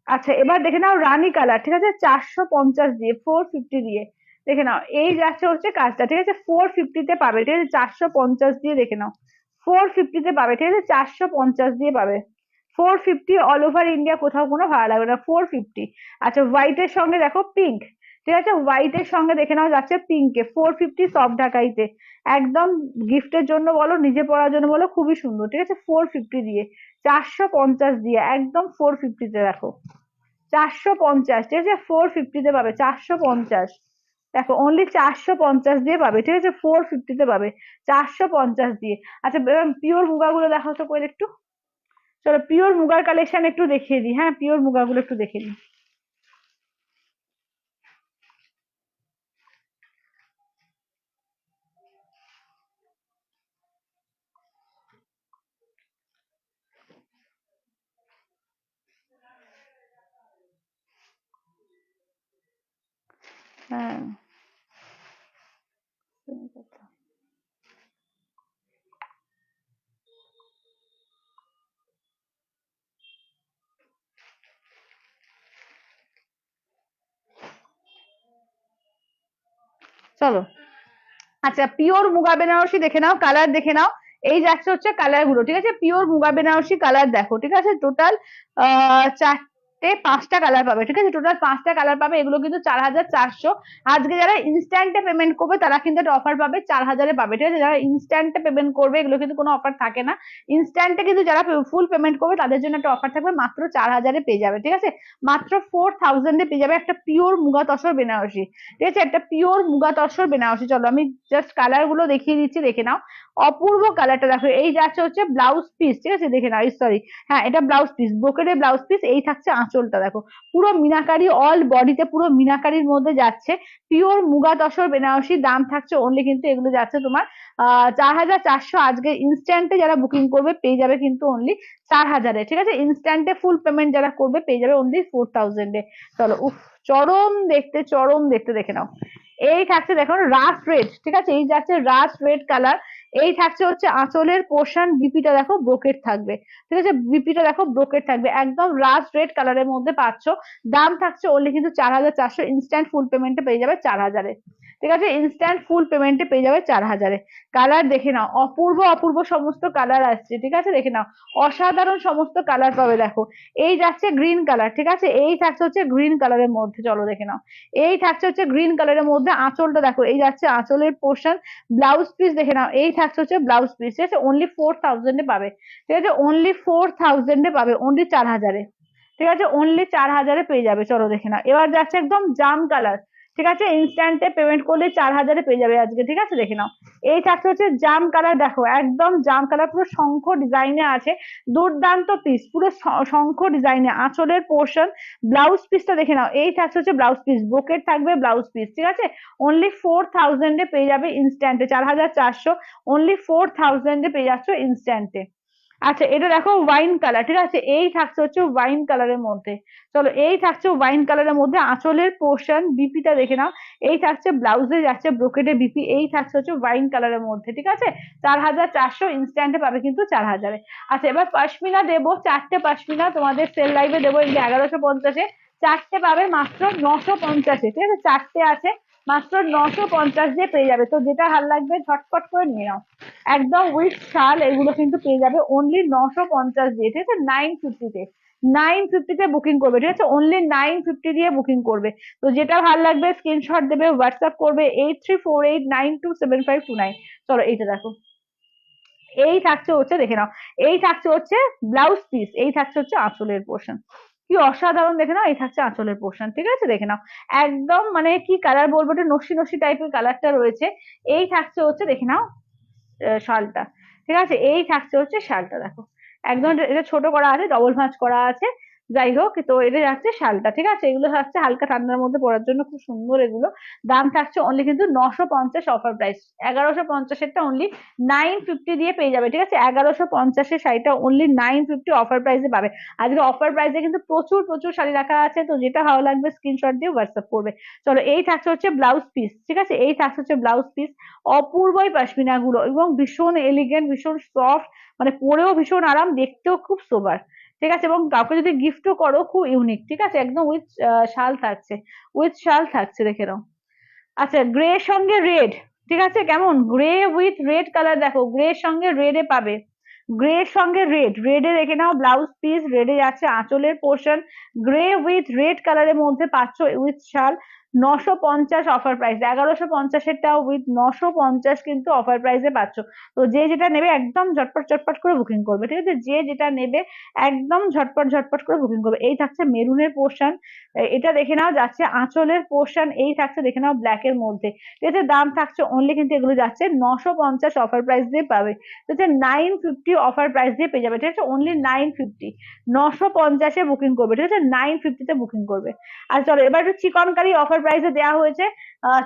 আচ্ছা এবার দেখে নাও রানী কালার, ঠিক আছে, 450 দিয়ে, 450 দিয়ে, দেখে নাও এই যাচ্ছে হচ্ছে কাজটা, ঠিক আছে, 450 তে পাবে, ঠিক আছে, 450 দিয়ে দেখে নাও, 450 তে পাবে, ঠিক আছে, 450 দিয়ে পাবে, 450, অল ওভার ইন্ডিয়া, কোথাও কোনো ভাড়া লাগবে না, 450। আচ্ছা হোয়াইট এর সঙ্গে দেখো পিঙ্ক, ঠিক আছে, হোয়াইট এর সঙ্গে দেখে নাও যাচ্ছে পিঙ্কে, 450 সফট ঢাকাইতে, একদম গিফটের জন্য বলো, নিজে পড়ার জন্য বলো, খুবই সুন্দর, ঠিক আছে, 450 দিয়ে, 450 দিয়ে, একদম 450 তে দেখো, 450, ঠিক আছে, 450 তে পাবে, 450, দেখো অনলি 450 দিয়ে পাবে, ঠিক আছে, 450 তে পাবে, 450 দিয়ে। আচ্ছা পিওর মুগা গুলো দেখাও তো করে একটু, চলো পিওর মুগার কালেকশন একটু দেখিয়ে দিই, হ্যাঁ পিওর মুগা গুলো একটু দেখে দিই। হ্যাঁ চলো, আচ্ছা পিওর মুগা বেনারসি দেখে নাও, কালার দেখে নাও, এই যাচ্ছে হচ্ছে কালার গুলো, ঠিক আছে, পিওর মুগা বেনারসি কালার দেখো, ঠিক আছে, টোটাল 5টা কালার পাবে, ঠিক আছে, টোটাল 5টা কালার পাবে, এগুলো কিন্তু 4400, আজকে যারা ইনস্ট্যান্টে পেমেন্ট করবে তারা কিন্তু একটা অফার পাবে, 4000-এ পাবে, ঠিক আছে, যারা ইনস্ট্যান্টে পেমেন্ট করবে, এগুলো কিন্তু কোনো অফার থাকে না, ইনস্ট্যান্টে কিন্তু যারা ফুল পেমেন্ট করবে তাদের জন্য একটা অফার থাকবে, মাত্র 4000-এ পেয়ে যাবে, ঠিক আছে, মাত্র 4000-এ পেয়ে যাবে একটা পিওর মুগা তসর বেনারসি, ঠিক আছে, একটা পিওর মুগা তসর বেনারসি। চলো আমি জাস্ট কালার গুলো দেখিয়ে দিচ্ছি, দেখে নাও, অপূর্ব কালারটা দেখো, এই যাচ্ছে হচ্ছে ব্লাউজ পিস, ঠিক আছে, দেখে নাও, সরি হ্যাঁ এটা ব্লাউজ পিস, ব্রোকেডের ব্লাউজ পিস, এই থাকছে আঁচলটা, দেখো পুরো মিনাকারি, অল বডিতে পুরো মিনাকারির মধ্যে যাচ্ছে, পিওর মুগা তসর বেনারসি, দাম থাকছে অনলি কিন্তু এগুলো যাচ্ছে তোমার 4400, আজকে ইনস্ট্যান্টে যারা বুকিং করবে পেয়ে যাবে কিন্তু অনলি 4000-এ, ঠিক আছে, ইনস্ট্যান্টে ফুল পেমেন্ট যারা করবে পেয়ে যাবে অনলি 4000-এ। চলো উফ, চরম দেখতে, চরম দেখতে, দেখে নাও এই থাকছে দেখো রাস্ট রেড, ঠিক আছে, এই যাচ্ছে রাস্ট রেড কালার। এই থাকছে হচ্ছে আঁচলের পোর্শন, বিপিটা দেখো ব্রোকেট থাকবে, ঠিক আছে, বিপিটা দেখো ব্রোকেট থাকবে, একদম রাস্ট রেড কালারের মধ্যে পাচ্ছ। দাম থাকছে অনলি কিন্তু 4,400, ইনস্ট্যান্ট ফুল পেমেন্টে পেয়ে যাবে 4,000-এ, ঠিক আছে, ইনস্ট্যান্ট ফুল পেমেন্টে পেয়ে যাবে 4,000-এ। কালার দেখে নাও, অপূর্ব অপূর্ব সমস্ত কালার আসছে, ঠিক আছে, দেখে নাও, অসাধারণ সমস্ত কালার পাবে। দেখো এই যাচ্ছে গ্রিন কালার, ঠিক আছে, এই থাকছে হচ্ছে গ্রিন কালারের মধ্যে, চলো দেখে নাও, এই থাকছে হচ্ছে গ্রিন কালারের মধ্যে। আঁচলটা দেখো, এই যাচ্ছে আঁচলের পোর্শন। ব্লাউজ পিস দেখে নাও, এই থাকছে হচ্ছে ব্লাউজ পিস, ঠিক আছে, অনলি 4,000-এ পাবে, ঠিক আছে, অনলি 4,000-এ পাবে, অনলি 4,000-এ, ঠিক আছে, অনলি 4,000-এ পেয়ে যাবে। চলো দেখে নাও, এবার যাচ্ছে একদম জাম কালার, ঠিক আছে, ইনস্ট্যান্টে পেমেন্ট করলে 4,000-এ পেয়ে যাবে আজকে, ঠিক আছে, দেখে নাও, এই থাকছে হচ্ছে জাম কালার। দেখো একদম জাম কালার, পুরো শঙ্খ ডিজাইনে আছে, দুর্দান্ত পিস, পুরো শঙ্খ ডিজাইনে, আঁচলের পোর্শন। ব্লাউজ পিসটা দেখে নাও, এই থাকছে হচ্ছে ব্লাউজ পিস, ব্রোকেট থাকবে ব্লাউজ পিস, ঠিক আছে, অনলি 4,000-এ পেয়ে যাবে ইনস্ট্যান্টে, 4,400, অনলি 4,000-এ পেয়ে যাচ্ছ ইনস্ট্যান্টে। আচ্ছা এটা দেখো ওয়াইন কালার, ঠিক আছে, এই থাকছে হচ্ছে ওয়াইন কালারের মধ্যে। চলো এই থাকছে ওয়াইন কালারের মধ্যে, আঁচলের পোর্শন, বিপিটা দেখে নাও, এই থাকছে ব্লাউজে যাচ্ছে ব্রোকেটে বিপি, এই থাকছে হচ্ছে ওয়াইন কালারের মধ্যে, ঠিক আছে, 4,400, ইনস্ট্যান্টে পাবে কিন্তু 4,000-এ। আচ্ছা এবার পশমিনা দেবো, 4টে পশমিনা তোমাদের সেল লাইভে দেবো, এই যে 1150-এ 4টে পাবে মাত্র 950-এ, ঠিক আছে, 4টে আছে মাত্র 950 দিয়ে পেয়ে যাবে। তো যেটা ভালো লাগবে ঝটপট করে নিয়ে নাও, একদম উইথ শাল, এগুলো কিন্তু পেয়ে যাবে অনলি 950 দিয়ে, ঠিক আছে, 950-তে, 950-তে বুকিং করবে, ঠিক আছে, অনলি 950 দিয়ে বুকিং করবে। তো যেটা ভালো লাগবে স্ক্রিনশট দেবে, হোয়াটসঅ্যাপ করবে 8348927529। চলো এইটা দেখো, এই থাকছে হচ্ছে দেখে নাও, এই থাকছে হচ্ছে ব্লাউজ পিস, এই থাকছে হচ্ছে আঁচলের পোর্শন, কি অসাধারণ, দেখে নাও, এই থাকছে আঁচলের পোর্শন, ঠিক আছে, দেখে নাও, একদম মানে কি কালার বলবো, এটা নস্যি নস্যি টাইপের কালারটা রয়েছে। এই থাকছে হচ্ছে দেখে নাও শালটা, ঠিক আছে, এই থাকছে হচ্ছে শালটা, দেখো একদম এটা ছোট করা আছে, ডবল ভাঁজ করা আছে, যাই হোক, তো এটা যাচ্ছে শালটা, ঠিক আছে, এগুলো থাকছে হালকা ঠান্ডার মধ্যে পরার জন্য খুব সুন্দর এগুলো। দাম থাকছে অনলি কিন্তু 950 অফার প্রাইস, 1150-এরটা অনলি 950 দিয়ে পেয়ে যাবে, ঠিক আছে, 1150-এর শাড়িটা অনলি 950 অফার প্রাইসে পাবে। আজকে অফার প্রাইসে কিন্তু প্রচুর প্রচুর শাড়ি রাখা আছে, তো যেটা ভালো লাগবে স্ক্রিনশট দিয়ে হোয়াটসঅ্যাপ করবে। চলো এই থাকছে হচ্ছে ব্লাউজ পিস, ঠিক আছে, এই থাকছে হচ্ছে ব্লাউজ পিস, অপূর্বই পশমিনা গুলো এবং ভীষণ এলিগেন্ট, ভীষণ সফট, মানে পরেও ভীষণ আরাম, দেখতেও খুব সোবার, ঠিক আছে, এবং কাউকে যদি গিফটও করো খুব ইউনিক, ঠিক আছে, একদম উইথ শাল থাকছে, উইথ শাল থাকছে, দেখে নাও। আচ্ছা গ্রে সঙ্গে রেড, ঠিক আছে, কেমন গ্রে উইথ রেড কালার, দেখো গ্রে সঙ্গে রেডে পাবে, গ্রে সঙ্গে রেড, রেডে দেখে নাও ব্লাউজ পিস, রেডে যাচ্ছে আঁচলের পোর্শন, গ্রে উইথ রেড কালারের মধ্যে পাচ্ছ উইথ শাল, 950 অফার প্রাইস, 1150-এরটা উইথ 950 কিন্তু অফার প্রাইসে পাচ্ছ। তো যে যেটা নেবে একদম ঝটপট ঝটপট করে বুকিং করবে, ঠিক আছে, যে যেটা নেবে একদম ঝটপট ঝটপট করে বুকিং করবে। এই থাকছে মেরুনের পোর্শন, এটা দেখে নাও যাচ্ছে আঁচলের পোর্শন, এই থাকছে দেখে নাও ব্ল্যাক এর মধ্যে, ঠিক আছে, দাম থাকছে অনলি কিন্তু এগুলো যাচ্ছে 950 অফার প্রাইস দিয়ে পাবে, ঠিক আছে, 950 অফার প্রাইস দিয়ে পেয়ে যাবে, ঠিক আছে, অনলি 950, 950-এ বুকিং করবে, ঠিক আছে, 950-তে বুকিং করবে। আর চলো এবার একটু চিকনকারি অফার প্রাইসে দেওয়া হয়েছে,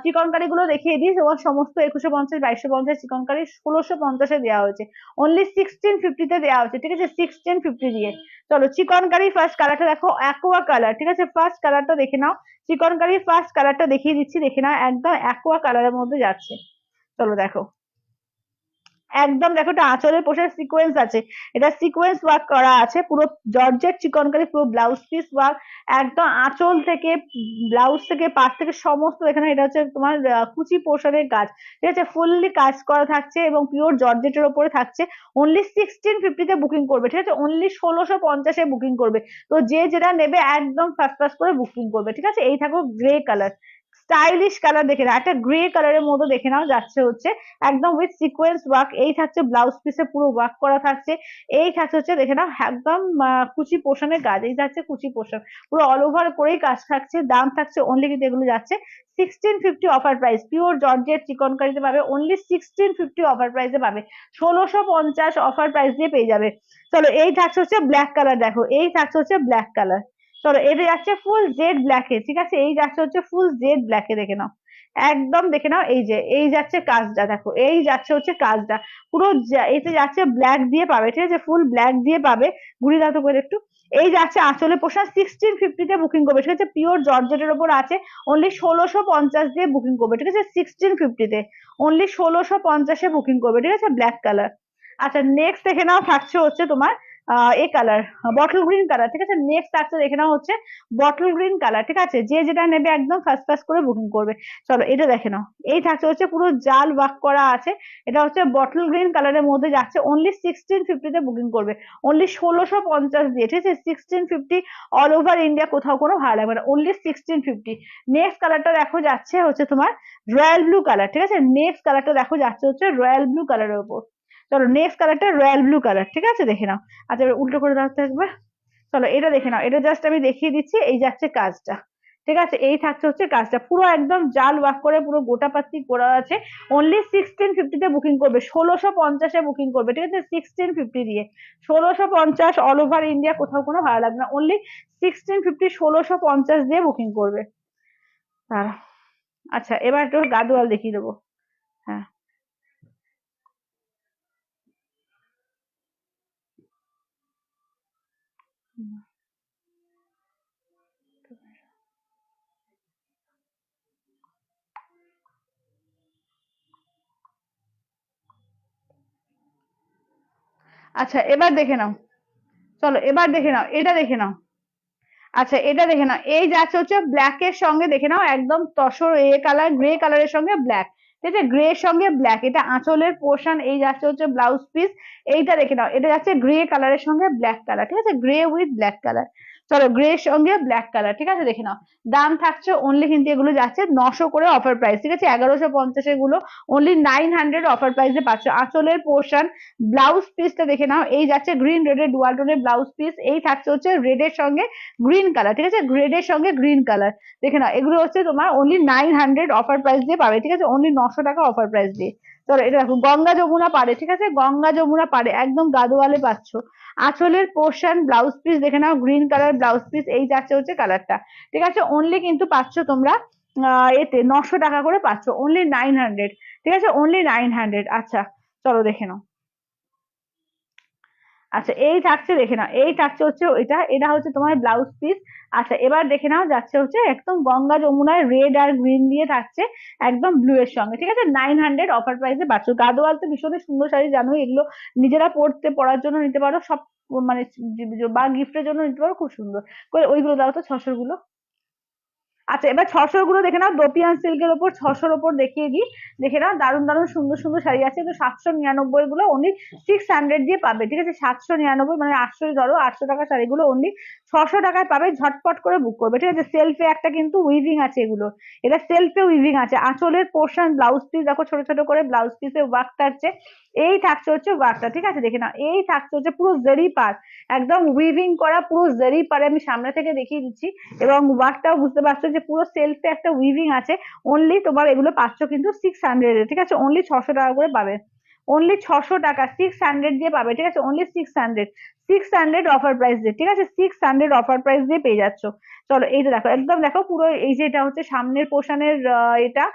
চিকনকারি গুলো দেখিয়ে দিই, তোমার সমস্ত 2150, 2250 চিকনকারি 1650-এ দেওয়া হয়েছে, অনলি 1650-তে দেওয়া হয়েছে, ঠিক আছে, 1650 দিয়ে। চলো চিকনকারি ফার্স্ট কালারটা দেখো, অ্যাকোয়া কালার, ঠিক আছে, ফার্স্ট কালারটা দেখে নাও, চিকনকারি ফার্স্ট কালারটা দেখিয়ে দিচ্ছি, দেখে নাও একদম অ্যাকোয়া কালারের মধ্যে যাচ্ছে। চলো দেখো একদম, দেখো এটা আঁচলের পোশাক সিকোয়েন্স আছে, এটা সিকোয়েন্স ওয়ার্ক করা আছে, পুরো জর্জেট চিকনকারি, পুরো ব্লাউজ পিস ওয়ার্ক, একদম আঁচল থেকে ব্লাউজ থেকে পাশ থেকে সমস্ত এখানে, এটা হচ্ছে তোমার কুচি পোর্শনের কাজ, ঠিক আছে, ফুললি কাজ করা থাকছে এবং পিওর জর্জেটের ওপরে থাকছে। অনলি 1650-তে বুকিং করবে, ঠিক আছে, অনলি 1650-এ বুকিং করবে। তো যে যেটা নেবে একদম ফার্স্ট ফার্স্ট করে বুকিং করবে, ঠিক আছে। এই থাকো গ্রে কালার, স্টাইলিশ কালার দেখে নাও, একটা গ্রে কালারের মধ্যে দেখে নাও যাচ্ছে হচ্ছে একদম উইথ সিকোয়েন্স ওয়ার্ক, এই থাকছে ব্লাউজ পিসে পুরো ওয়ার্ক করা থাকছে, এই থাকছে হচ্ছে দেখে নাও একদম কুচি পোর্শনের কাজ, এই থাকছে কুচি পোর্শন, পুরো অল ওভার করেই কাজ থাকছে। দাম থাকছে অনলি কিন্তু এগুলো যাচ্ছে 1650 অফার প্রাইস, পিওর জর্জেট চিকনকারিতে পাবে অনলি 1650 অফার প্রাইসে পাবে, 1650 অফার প্রাইস দিয়ে পেয়ে যাবে। চলো এই থাকছে হচ্ছে ব্ল্যাক কালার, দেখো এই থাকছে হচ্ছে ব্ল্যাক কালার, চলো এটা যাচ্ছে ফুল জেড ব্ল্যাকে, ঠিক আছে, এই যাচ্ছে হচ্ছে ফুল জেড ব্ল্যাকে, দেখে নাও একদম দেখে নাও, এই যে এই যাচ্ছে কাজটা, দেখো এই যাচ্ছে হচ্ছে কাজটা পুরো এতে যাচ্ছে ব্ল্যাক দিয়ে পাবে, ঠিক আছে, ফুল ব্ল্যাক দিয়ে পাবে। ঘুরিয়ে দাও তো করে একটু। এই যাচ্ছে আঁচলের পোশাক, 1650 বুকিং করবে, ঠিক আছে, পিওর জর্জেটের ওপর আছে, অনলি 1650 দিয়ে বুকিং করবে, ঠিক আছে, 1650 অনলি 1650 বুকিং করবে, ঠিক আছে, ব্ল্যাক কালার। আচ্ছা নেক্সট দেখে নাও থাকছে হচ্ছে তোমার এ কালার, বটল গ্রিন কালার, ঠিক আছে, নেক্সট থাকছে দেখে নাও হচ্ছে বটল গ্রিন কালার, ঠিক আছে, যে যেটা নেবে একদম ফার্স্ট ফার্স্ট করে বুকিং করবে। চলো এটা দেখে নাও, এই থাকছে হচ্ছে পুরো জাল ওয়ার্ক করা আছে, এটা হচ্ছে বটল গ্রিন কালারের মধ্যে যাচ্ছে, অনলি 1650 বুকিং করবে, অনলি 1650 দিয়ে, ঠিক আছে, 1650 অল ওভার ইন্ডিয়া, কোথাও কোনো ভাড়া লাগবে না, অনলি 1650। নেক্সট কালারটা দেখো যাচ্ছে হচ্ছে তোমার রয়্যাল ব্লু কালার, ঠিক আছে, নেক্সট কালারটা দেখো যাচ্ছে হচ্ছে রয়্যাল ব্লু কালারের উপর। চলো নেক্সট কালারটা রয়্যাল ব্লু কালার, ঠিক আছে, দেখে নাও। আচ্ছা এবার উল্টো করে রাখতে থাকবে। চলো এটা দেখে নাও, এটা জাস্ট আমি দেখিয়ে দিচ্ছি, এই যাচ্ছে কাজটা, ঠিক আছে, এই থাকছে হচ্ছে কাজটা, পুরো একদম জাল ওয়ার্ক করে পুরো গোটা পাত্তি করা আছে, অনলি 1650 বুকিং করবে, 1650 বুকিং করবে, ঠিক আছে, 1650 দিয়ে, 1650 অল ওভার ইন্ডিয়া, কোথাও কোনো ভাড়া লাগবে না, অনলি 1650, 1650 দিয়ে বুকিং করবে। দাঁড়াও। আচ্ছা এবার একটু গাদোয়াল দেখিয়ে দেবো। হ্যাঁ। আচ্ছা এবার দেখে নাও, চলো এবার দেখে নাও, এটা দেখে নাও। আচ্ছা এটা দেখে নাও, এই যাচ্ছে হচ্ছে ব্ল্যাক এর সঙ্গে, দেখে নাও একদম তসর এ কালার, গ্রে কালারের সঙ্গে ব্ল্যাক, ঠিক আছে, গ্রে এর সঙ্গে ব্ল্যাক, এটা আঁচলের পোর্শন, এই যাচ্ছে হচ্ছে ব্লাউজ পিস, এইটা দেখে নাও, এটা যাচ্ছে গ্রে কালারের সঙ্গে ব্ল্যাক কালার, ঠিক আছে, গ্রে উইথ ব্ল্যাক কালার। চলো গ্রে এর সঙ্গে ব্ল্যাক কালার, ঠিক আছে, দেখে নাও। দাম থাকছে অনলি, কিন্তু এগুলো যাচ্ছে 900 করে অফার প্রাইস, ঠিক আছে, 1150 এগুলো অনলি 900 অফার প্রাইসে পাচ্ছ। আঁচলের পোর্শন, ব্লাউজ পিসটা দেখে নাও, এই যাচ্ছে গ্রিন রেডের ডুয়াল টোনের ব্লাউজ পিস, এই থাকছে হচ্ছে রেডের সঙ্গে গ্রিন কালার, ঠিক আছে, রেডের সঙ্গে গ্রিন কালার, দেখে নাও, এগুলো হচ্ছে তোমার অনলি 900 অফার প্রাইস দিয়ে পাবে, ঠিক আছে, অনলি 900 টাকা অফার প্রাইস দিয়ে। চলো এটা দেখো গঙ্গা যমুনা পাড়ে, ঠিক আছে, গঙ্গা যমুনা পাড়ে একদম গাদোয়ালে পাচ্ছ। আঁচলের পোর্শন, ব্লাউজ পিস দেখে নাও, গ্রিন কালার ব্লাউজ পিস, এই যাচ্ছে হচ্ছে কালারটা, ঠিক আছে, অনলি কিন্তু পাচ্ছ তোমরা এতে 900 টাকা করে পাচ্ছ, অনলি 900, ঠিক আছে, অনলি 900। আচ্ছা চলো দেখে নাও। আচ্ছা এই থাকছে দেখে নাও, এই থাকছে হচ্ছে এটা, এটা হচ্ছে তোমার ব্লাউজ পিস। আচ্ছা এবার দেখে নাও যাচ্ছে হচ্ছে একদম গঙ্গা যমুনায় রেড আর গ্রিন দিয়ে থাকছে, একদম ব্লু এর সঙ্গে, ঠিক আছে, 900 অফার প্রাইসে পাচ্ছ। গাদোয়াল তো ভীষণই সুন্দর শাড়ি, জানো এগুলো নিজেরা পরার জন্য নিতে পারো, সব মানে বা গিফটের জন্য নিতে পারো, খুব সুন্দর করে। ওইগুলো দাও তো 600 গুলো। আচ্ছা এবার 600 গুলো দেখে নাও, দোপিয়ান সিল্কের ওপর 600 ওপর দেখিয়ে দিই, দেখে নাও দারুণ দারুণ সুন্দর সুন্দর শাড়ি আছে, তো 799 গুলো অনলি 600 দিয়ে পাবে, ঠিক আছে, 799 মানে 800, ধরো 800 টাকা শাড়িগুলো অনলি 600 টাকায় পাবে, ঝটপট করে বুক করবে, ঠিক আছে। সেলফে একটা কিন্তু উইভিং আছে এগুলো, এটা সেলফে উইভিং আছে, আঁচলের পোর্শন, ব্লাউজ পিস দেখো ছোট ছোট করে ব্লাউজ পিসে ওয়ার্ক থাকছে, এই থাকছে হচ্ছে ওয়ার্কটা, ঠিক আছে, দেখে নাও, এই থাকছে হচ্ছে পুরো জরি পার, একদম উইভিং করা পুরো জরি পারে, আমি সামনে থেকে দেখিয়ে দিচ্ছি, এবং ওয়ার্কটাও বুঝতে পারছো যে পুরো সেলফে একটা উইভিং আছে, অনলি তোমার এগুলো পাচ্ছ কিন্তু 600, ঠিক আছে, অনলি 600 টাকা করে পাবে, অনলি 600 টাকা 600 দিয়ে পাবে, ঠিক আছে, অনলি 600 অফার প্রাইস দিয়ে, ঠিক আছে, 600 অফার প্রাইস দিয়ে পেয়ে যাচ্ছ। চলো এইটা দেখো, একদম দেখো পুরো, এই যে এটা হচ্ছে সামনের পোর্শনের এটা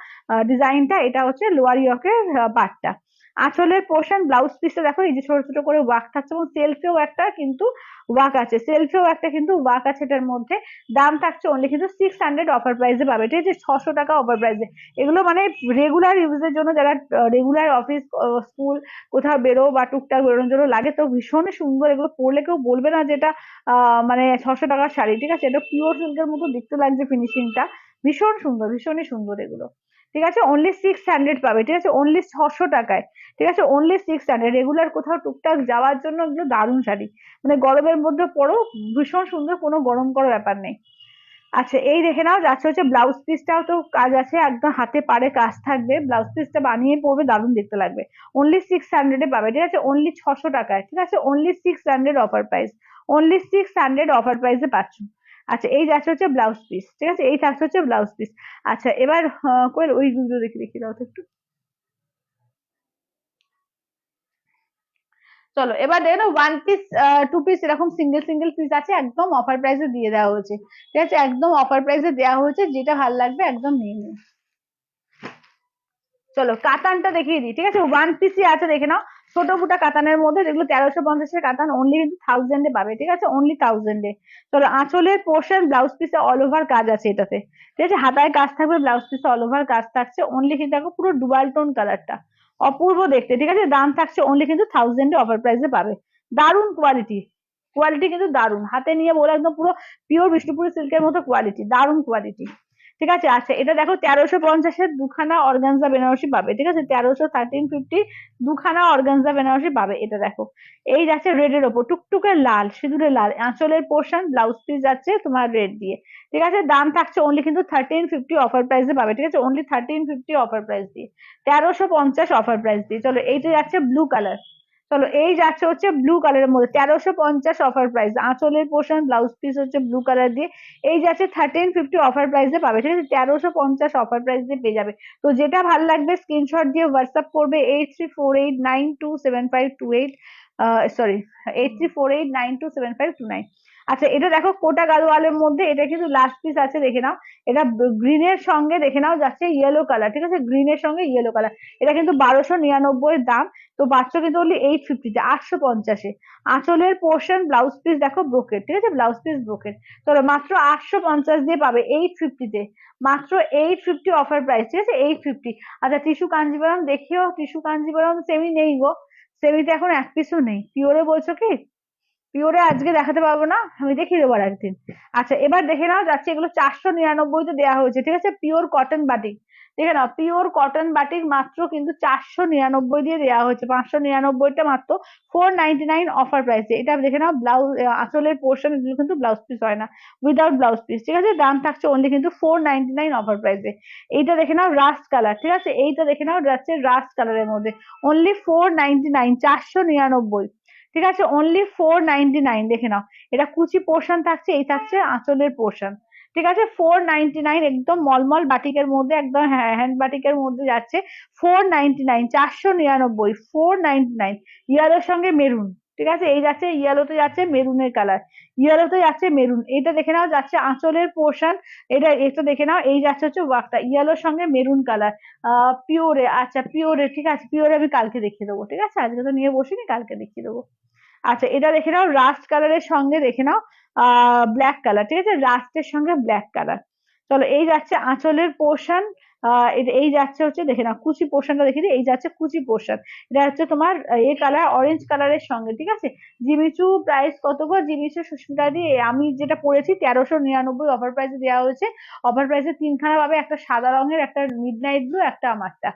ডিজাইনটা, এটা হচ্ছে লোয়ার ইয়কের পার্টটা, আঁচলের পোর্শন, ব্লাউজ পিসটা দেখো, এই যে ছোট ছোট করে ওয়ার্ক থাকছে, এবং সেলফেও একটা কিন্তু ওয়ার্ক আছে, সেলফেও একটা কিন্তু ওয়ার্ক আছে এটার মধ্যে। দাম থাকছে অনলি কিন্তু 600 অফার প্রাইসে পাবে, ঠিক আছে, 600 টাকা অফার প্রাইসে। এগুলো মানে রেগুলার ইউজের জন্য, যারা রেগুলার অফিস স্কুল কোথাও বেরো বা টুকটাক বেরোনোর জন্য লাগে, তো ভীষণ সুন্দর, এগুলো পরলে কেউ বলবে না যেটা মানে 600 টাকার শাড়ি, ঠিক আছে, এটা পিওর সিল্কের মতো দেখতে লাগছে, ফিনিশিংটা ভীষণ সুন্দর, ভীষণই সুন্দর এগুলো, ঠিক আছে, অনলি 600 পাবে, ঠিক আছে, অনলি 600 টাকায়, ঠিক আছে, অনলি 600, রেগুলার কোথাও টুকটাক যাওয়ার জন্য এগুলো দারুণ শাড়ি, মানে গরমের মধ্যে পরো, ভীষণ সুন্দর, কোনো গরম করার ব্যাপার নেই। আচ্ছা এই দেখে নাও যাচ্ছে হচ্ছে ব্লাউজ পিসটাও তো কাজ আছে, একদম হাতে পারে কাজ থাকবে, ব্লাউজ পিসটা বানিয়ে পরবে, দারুণ দেখতে লাগবে, অনলি 600 পাবে, ঠিক আছে, অনলি 600 টাকায়, ঠিক আছে, only 600 offer price, only 600 offer প্রাইসে পাচ্ছ। আচ্ছা এই যাচ্ছে হচ্ছে ব্লাউজ পিস, ঠিক আছে, এই থাকছে হচ্ছে ব্লাউজ পিস। আচ্ছা এবার কই ওইগুলো দেখি, দেখি দাও তো একটু। চলো এবার দেখো না, ওয়ান পিস টু পিস এরকম সিঙ্গেল সিঙ্গেল পিস আছে, একদম অফার প্রাইসে দিয়ে দেওয়া হয়েছে, ঠিক আছে, একদম অফার প্রাইসে দেওয়া হয়েছে, যেটা ভালো লাগবে একদম নিয়ে নিও। চলো কাতানটা দেখিয়ে দিই, ঠিক আছে। ওয়ান পিসি আছে দেখে নাও, ছোট বুটা কাতানের মধ্যে, যেগুলো 1350-এর কাতান, অনলি কিন্তু 1000-এ পাবে, ঠিক আছে, অনলি 1000-এ। চলো আঁচলের পোর্শন ব্লাউজ পিসে অল ওভার কাজ আছে এটাতে, ঠিক আছে, হাতায় কাজ থাকবে, ব্লাউজ পিসে অল ওভার কাজ থাকছে, অনলি কিন্তু দেখো পুরো ডুয়াল টোন কালারটা, অপূর্ব দেখতে, ঠিক আছে। দাম থাকছে অনলি কিন্তু 1000-এ, অফার প্রাইসে পাবে। দারুণ কোয়ালিটি, কোয়ালিটি কিন্তু দারুণ, হাতে নিয়ে বলে একদম পুরো পিওর বিষ্ণুপুরি সিল্কের মতো কোয়ালিটি, দারুণ কোয়ালিটি, ঠিক আছে। আচ্ছা এটা দেখো 1350-এর দুখানা অর্গানজা বেনারসি পাবে, ঠিক আছে, 1350 দুখানা অর্গানজা বেনারসি পাবে। এটা দেখো, এই যাচ্ছে রেড এর ওপর টুকটুকে লাল, সিঁদুরে লাল, আঁচলের পোর্শন, ব্লাউজ পিস যাচ্ছে তোমার রেড দিয়ে, ঠিক আছে। দাম থাকছে অনলি কিন্তু 1350 অফার প্রাইসে পাবে, ঠিক আছে, অনলি 1350 অফার প্রাইস দিয়ে, 1350 অফার প্রাইস দিয়ে। চলো এইটা যাচ্ছে ব্লু কালার, চলো এই যাচ্ছে হচ্ছে ব্লু কালারের মধ্যে 1350 অফার প্রাইস, আঁচলের পোর্শন, ব্লাউজ পিস হচ্ছে ব্লু কালার দিয়ে, এই যাচ্ছে 1350 অফার প্রাইসে পাবে, ঠিক আছে, 1350 অফার প্রাইস দিয়ে পেয়ে যাবে। তো যেটা ভালো লাগবে স্ক্রিনশট দিয়ে হোয়াটসঅ্যাপ করবে 8348927528, সরি 8348927529। আচ্ছা এটা দেখো কোটা গাড়োয়ালের মধ্যে, এটা কিন্তু লাস্ট পিস আছে দেখে নাও, এটা গ্রিনের সঙ্গে দেখে নাও যাচ্ছে ইয়েলো কালার, ঠিক আছে, গ্রিনের সঙ্গে ইয়েলো কালার, এটা কিন্তু 1299 দাম। তো পাচ্ছ কিন্তু অনলি 850-তে, 850-এ। আঁচলের পোর্শন, ব্লাউজ পিস দেখো ব্রোকেট, ঠিক আছে, ব্লাউজ পিস ব্রোকেট, চলো মাত্র 850 দিয়ে পাবে, 850-তে, মাত্র 850 অফার প্রাইস, ঠিক আছে, 850। আচ্ছা টিস্যু কাঞ্জিবরম দেখিও, টিস্যু কাঞ্জিবরম সেমি নেই গো, সেমিতে এখন এক পিসও নেই, পিওরে বলছো কি? পিওরে আজকে দেখাতে পারবো না, আমি দেখিয়ে দেবো আর একদিন। আচ্ছা এবার দেখে নাও যাচ্ছে, এগুলো 499-তে দেওয়া হয়েছে, ঠিক আছে, পিওর কটন বাটিক, দেখে নাও পিওর কটন বাটিক, মাত্র কিন্তু 499 দিয়ে দেওয়া হয়েছে, 599টা মাত্র 499 অফার প্রাইসে। এটা দেখে নাও ব্লাউজ, আসলের পোর্শন, এগুলো কিন্তু ব্লাউজ পিস হয় না, উইদাউট ব্লাউজ পিস, ঠিক আছে, দাম থাকছে অনলি কিন্তু 499 অফার প্রাইসে। এইটা দেখে নাও রাস্ট কালার, ঠিক আছে, এইটা দেখে নাও যাচ্ছে রাস্ট কালারের মধ্যে, অনলি 499, 499, ঠিক আছে, অনলি 499, দেখে নাও, এটা কুচি পোর্শন থাকছে, এই থাকছে আঁচলের পোর্শন, ঠিক আছে, 499, একদম মলমল বাটিকের মধ্যে, একদম হ্যান্ড বাটিকের মধ্যে যাচ্ছে 499, 499, 499, ইয়েলোর সঙ্গে মেরুন, ঠিক আছে, এই যাচ্ছে ইয়েলোতে যাচ্ছে মেরুনের কালার, ইয়েলোতে যাচ্ছে মেরুন, এটা দেখে নাও যাচ্ছে আঁচলের পোর্শন, এটা এটা দেখে নাও, এই যাচ্ছে হচ্ছে ওয়ার্কটা ইয়েলোর সঙ্গে মেরুন কালার, পিওরে, আচ্ছা পিওরে, ঠিক আছে, পিওরে আমি কালকে দেখিয়ে দেবো, ঠিক আছে, আজকে তো নিয়ে বসিনি, কালকে দেখিয়ে দেবো। আচ্ছা এটা দেখে নাও রাস্ট কালারের সঙ্গে, দেখে নাও ব্ল্যাক কালার, ঠিক আছে, রাস্টের সঙ্গে ব্ল্যাক কালার। চলো এই যাচ্ছে আঁচলের পোর্শন, এই যাচ্ছে হচ্ছে দেখে নাও কুচি পোর্শনটা দেখে দিই, এই যাচ্ছে কুচি পোর্শন, এটা হচ্ছে তোমার এই কালার অরেঞ্জ কালারের সঙ্গে, ঠিক আছে। জিমিচু প্রাইস কত গো? জিমিচু সুস্মিতা দি, আমি যেটা পড়েছি 1399 অফার প্রাইসে দেওয়া হয়েছে, অফার প্রাইসে তিনখানা পাবে, একটা সাদা রঙের, একটা মিড নাইট ব্লু, একটা আমারটা,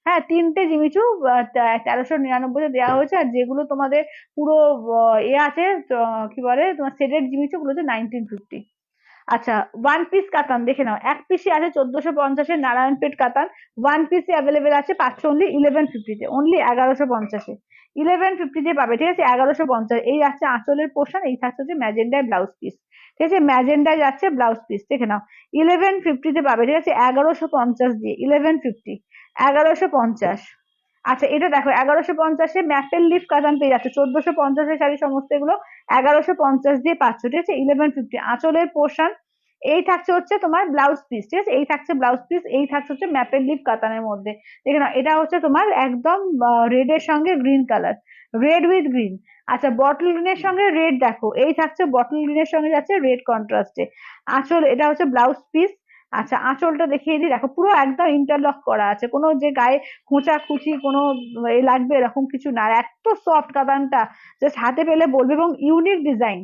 হ্যাঁ তিনটে জিমিচু 1399-তে দেওয়া হয়েছে। আর যেগুলো তোমাদের পুরো এ আছে, কি বলে তোমার সেটের জিমিচু, গুলো হচ্ছে 1950। আচ্ছা ওয়ান পিস কাতান দেখে নাও, এক পিসি আছে 1450-এর নারায়ণপেট কাতান, ওয়ান পিসি অ্যাভেলেবেল আছে, পাচ্ছ অনলি 1150-তে, অনলি 1150-এ, 1150 পাবে, ঠিক আছে, 1150। এই যাচ্ছে আঁচলের পোর্শন, এই থাকছে হচ্ছে ম্যাজেন্ডায় ব্লাউজ পিস, ঠিক আছে, ম্যাজেন্ডায় যাচ্ছে ব্লাউজ পিস, দেখে নাও 1150-তে পাবে, ঠিক আছে, 1150 দিয়ে 1150, 1150। আচ্ছা এটা দেখো 1150-এ ম্যাপেল লিফ কাতান পেয়ে যাচ্ছে, 1450-এর শাড়ি সমস্ত এগুলো 1150 দিয়ে পাচ্ছ, ঠিক আছে, 1150। আঁচলের পোর্শন, এই থাকছে হচ্ছে তোমার ব্লাউজ পিস, ঠিক আছে, এই থাকছে ব্লাউজ পিস, এই থাকছে হচ্ছে ম্যাপেল লিফ কাতানের মধ্যে, দেখে নাও এটা হচ্ছে তোমার একদম রেড এর সঙ্গে green colour, red with green. আচ্ছা বটল গ্রিনের সঙ্গে রেড দেখো, এই থাকছে বটল গ্রিনের সঙ্গে যাচ্ছে রেড কন্ট্রাস্টে। আঁচল, এটা হচ্ছে ব্লাউজ পিস। আচ্ছা আঁচলটা দেখিয়ে দিই, দেখো পুরো একদম ইন্টারলক করা আছে, কোনো যে গায়ে খোঁচা খুচি কোনো এ লাগবে এরকম কিছু না, আর এত সফট কাতানটা, জাস্ট হাতে পেলে বলবে, এবং unique design,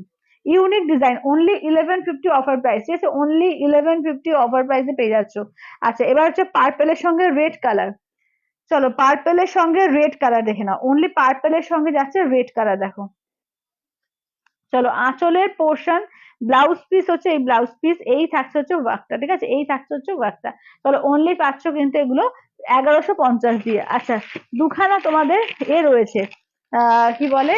unique design, only 1150 offer price, ঠিক আছে, অনলি 1150 অফার প্রাইসে পেয়ে যাচ্ছ। আচ্ছা এবার হচ্ছে পার্পেলের সঙ্গে রেড কালার, চলো পার্পেলের সঙ্গে রেড কালার দেখে নাও, অনলি পার্পেলের সঙ্গে যাচ্ছে রেড কালার, দেখো। চলো আঁচলের পোর্শন, ব্লাউজ পিস হচ্ছে এই ব্লাউজ পিস, এই থাকছে হচ্ছে ওয়ার্কটা, ঠিক আছে, এই থাকছে হচ্ছে ওয়ার্কটা। চলো অনলি পাচ্ছ কিন্তু এগুলো 1150 দিয়ে। আচ্ছা দুখানা তোমাদের এ রয়েছে, কি বলে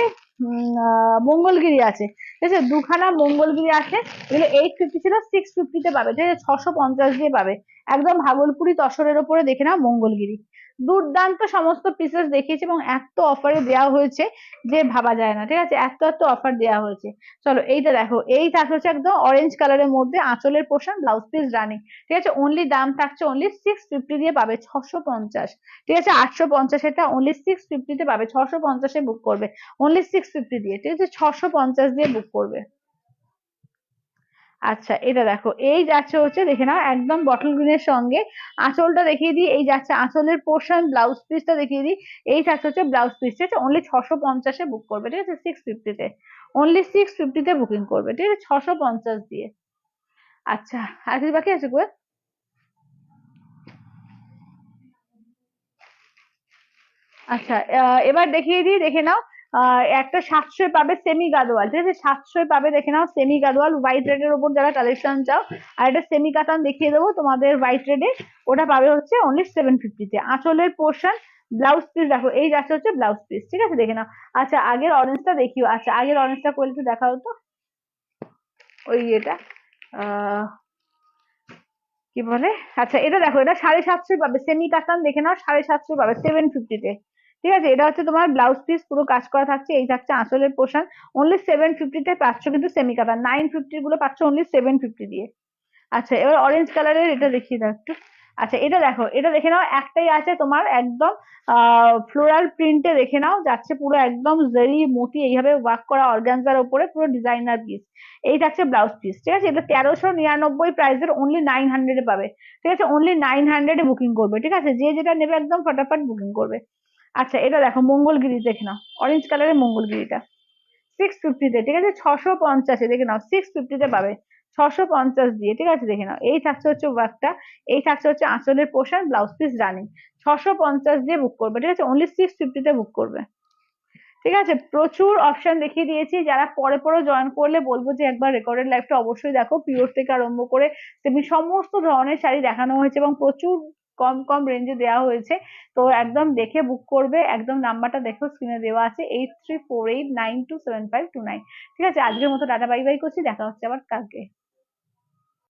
মঙ্গলগিরি আছে, ঠিক আছে, দুখানা মঙ্গলগিরি আছে, এগুলো 850 ছিল, 650-তে পাবে, ঠিক আছে, 650 দিয়ে পাবে, একদম ভাগলপুরি তসরের ওপরে দেখে নাও মঙ্গলগিরি, দুর্দান্ত সমস্ত পিসেস দেখিয়েছি এবং এত অফারে দেওয়া হয়েছে যে ভাবা যায় না, ঠিক আছে, এত এত অফার দেওয়া হয়েছে। চলো এইটা দেখো, এই থাকছে হচ্ছে একদম অরেঞ্জ কালারের মধ্যে আঁচলের পোর্শন, ব্লাউজ পিস রানিং, ঠিক আছে। অনলি দাম থাকছে অনলি 650 দিয়ে পাবে 650, ঠিক আছে। 850 এটা অনলি 650 তে পাবে, 650-এ বুক করবে অনলি 650 দিয়ে, ঠিক আছে, 650 দিয়ে বুক করবে। আচ্ছা এটা দেখো, এই যাচ্ছে হচ্ছে দেখে নাও একদম বটল গ্রিনের সঙ্গে আঁচলটা দেখিয়ে দিই, এই যাচ্ছে আঁচলের পোর্শন, ব্লাউজ পিসটা দেখিয়ে দিই, এই থাকছে হচ্ছে ব্লাউজ পিস, ঠিক আছে। অনলি 650-এ বুক করবে, ঠিক আছে, 650-তে, অনলি 650-তে বুকিং করবে, ঠিক আছে, 650 দিয়ে। আচ্ছা আর কিছু বাকি আছে গো? আচ্ছা এবার দেখিয়ে দিই, দেখে নাও, একটা 700 পাবে সেমি গাদোয়াল, ঠিক আছে, 700 পাবে, দেখে নাও সেমি গাদোয়াল হোয়াইট রেডের উপর যারা কালেকশন চাও। আর একটা সেমি কাতান দেখিয়ে দেবো তোমাদের হোয়াইট রেডে, ওটা পাবে হচ্ছে অনলি 750-তে। আঁচলের পোর্শন, ব্লাউজ পিস দেখো, এই যাচ্ছে হচ্ছে ব্লাউজ পিস, ঠিক আছে, দেখে নাও। আচ্ছা আগের অরেঞ্জটা দেখিও, আচ্ছা আগের অরেঞ্জটা করলে একটু দেখা হতো, ওই এটা আহ কি বলে, আচ্ছা এটা দেখো, এটা 750 পাবে সেমি কাতান, দেখে নাও 750 পাবে 750-তে, ঠিক আছে। এটা হচ্ছে তোমার ব্লাউজ পিস পুরো কাজ করা থাকছে, এই থাকছে আঁচলের পোর্শন, অনলি 750-তে পাচ্ছ কিন্তু সেমি কাতান, 950 গুলো পাচ্ছ অনলি 750 দিয়ে। আচ্ছা এবার অরেঞ্জ কালারের এটা দেখিয়ে দাও একটু। আচ্ছা এটা দেখো, এটা দেখে নাও, একটাই আছে তোমার একদম ফ্লোরাল প্রিন্টে, দেখে নাও যাচ্ছে পুরো একদম জরি মোটি এইভাবে ওয়ার্ক করা অর্গানজার উপরে পুরো ডিজাইনার পিস, এই থাকছে ব্লাউজ পিস, ঠিক আছে। এটা 1399 প্রাইসের অনলি 900-এ পাবে, ঠিক আছে, অনলি 900-এ বুকিং করবে, ঠিক আছে, যে যেটা নেবে একদম ফটাফট বুকিং করবে। আচ্ছা এটা দেখো মঙ্গলগিরি, দেখে নাও অরেঞ্জ কালারের মঙ্গলগিরিটা 650-তে, ঠিক আছে, 650-এ, দেখে নাও 650-তে পাবে 650 দিয়ে, ঠিক আছে, দেখে নাও। এই থাকছে হচ্ছে ওয়ার্কটা, এই থাকছে হচ্ছে আঁচলের পোর্শন, ব্লাউজ পিস রানিং, 650 দিয়ে বুক করবে, ঠিক আছে, অনলি 650-তে বুক করবে, ঠিক আছে। প্রচুর অপশন দেখিয়ে দিয়েছি, যারা পরে পরে জয়েন করলে বলবো যে একবার রেকর্ডেড লাইভটা অবশ্যই দেখো, পিওর থেকে আরম্ভ করে তেমনি সমস্ত ধরনের শাড়ি দেখানো হয়েছে এবং প্রচুর কম কম রেঞ্জে দেওয়া হয়েছে। তো একদম দেখে বুক করবে, একদম নাম্বারটা দেখো স্ক্রিনে দেওয়া আছে 8348927529, ঠিক আছে। আজকের মতো টাটা বাই বাই করছি, দেখা হচ্ছে আবার কালকে।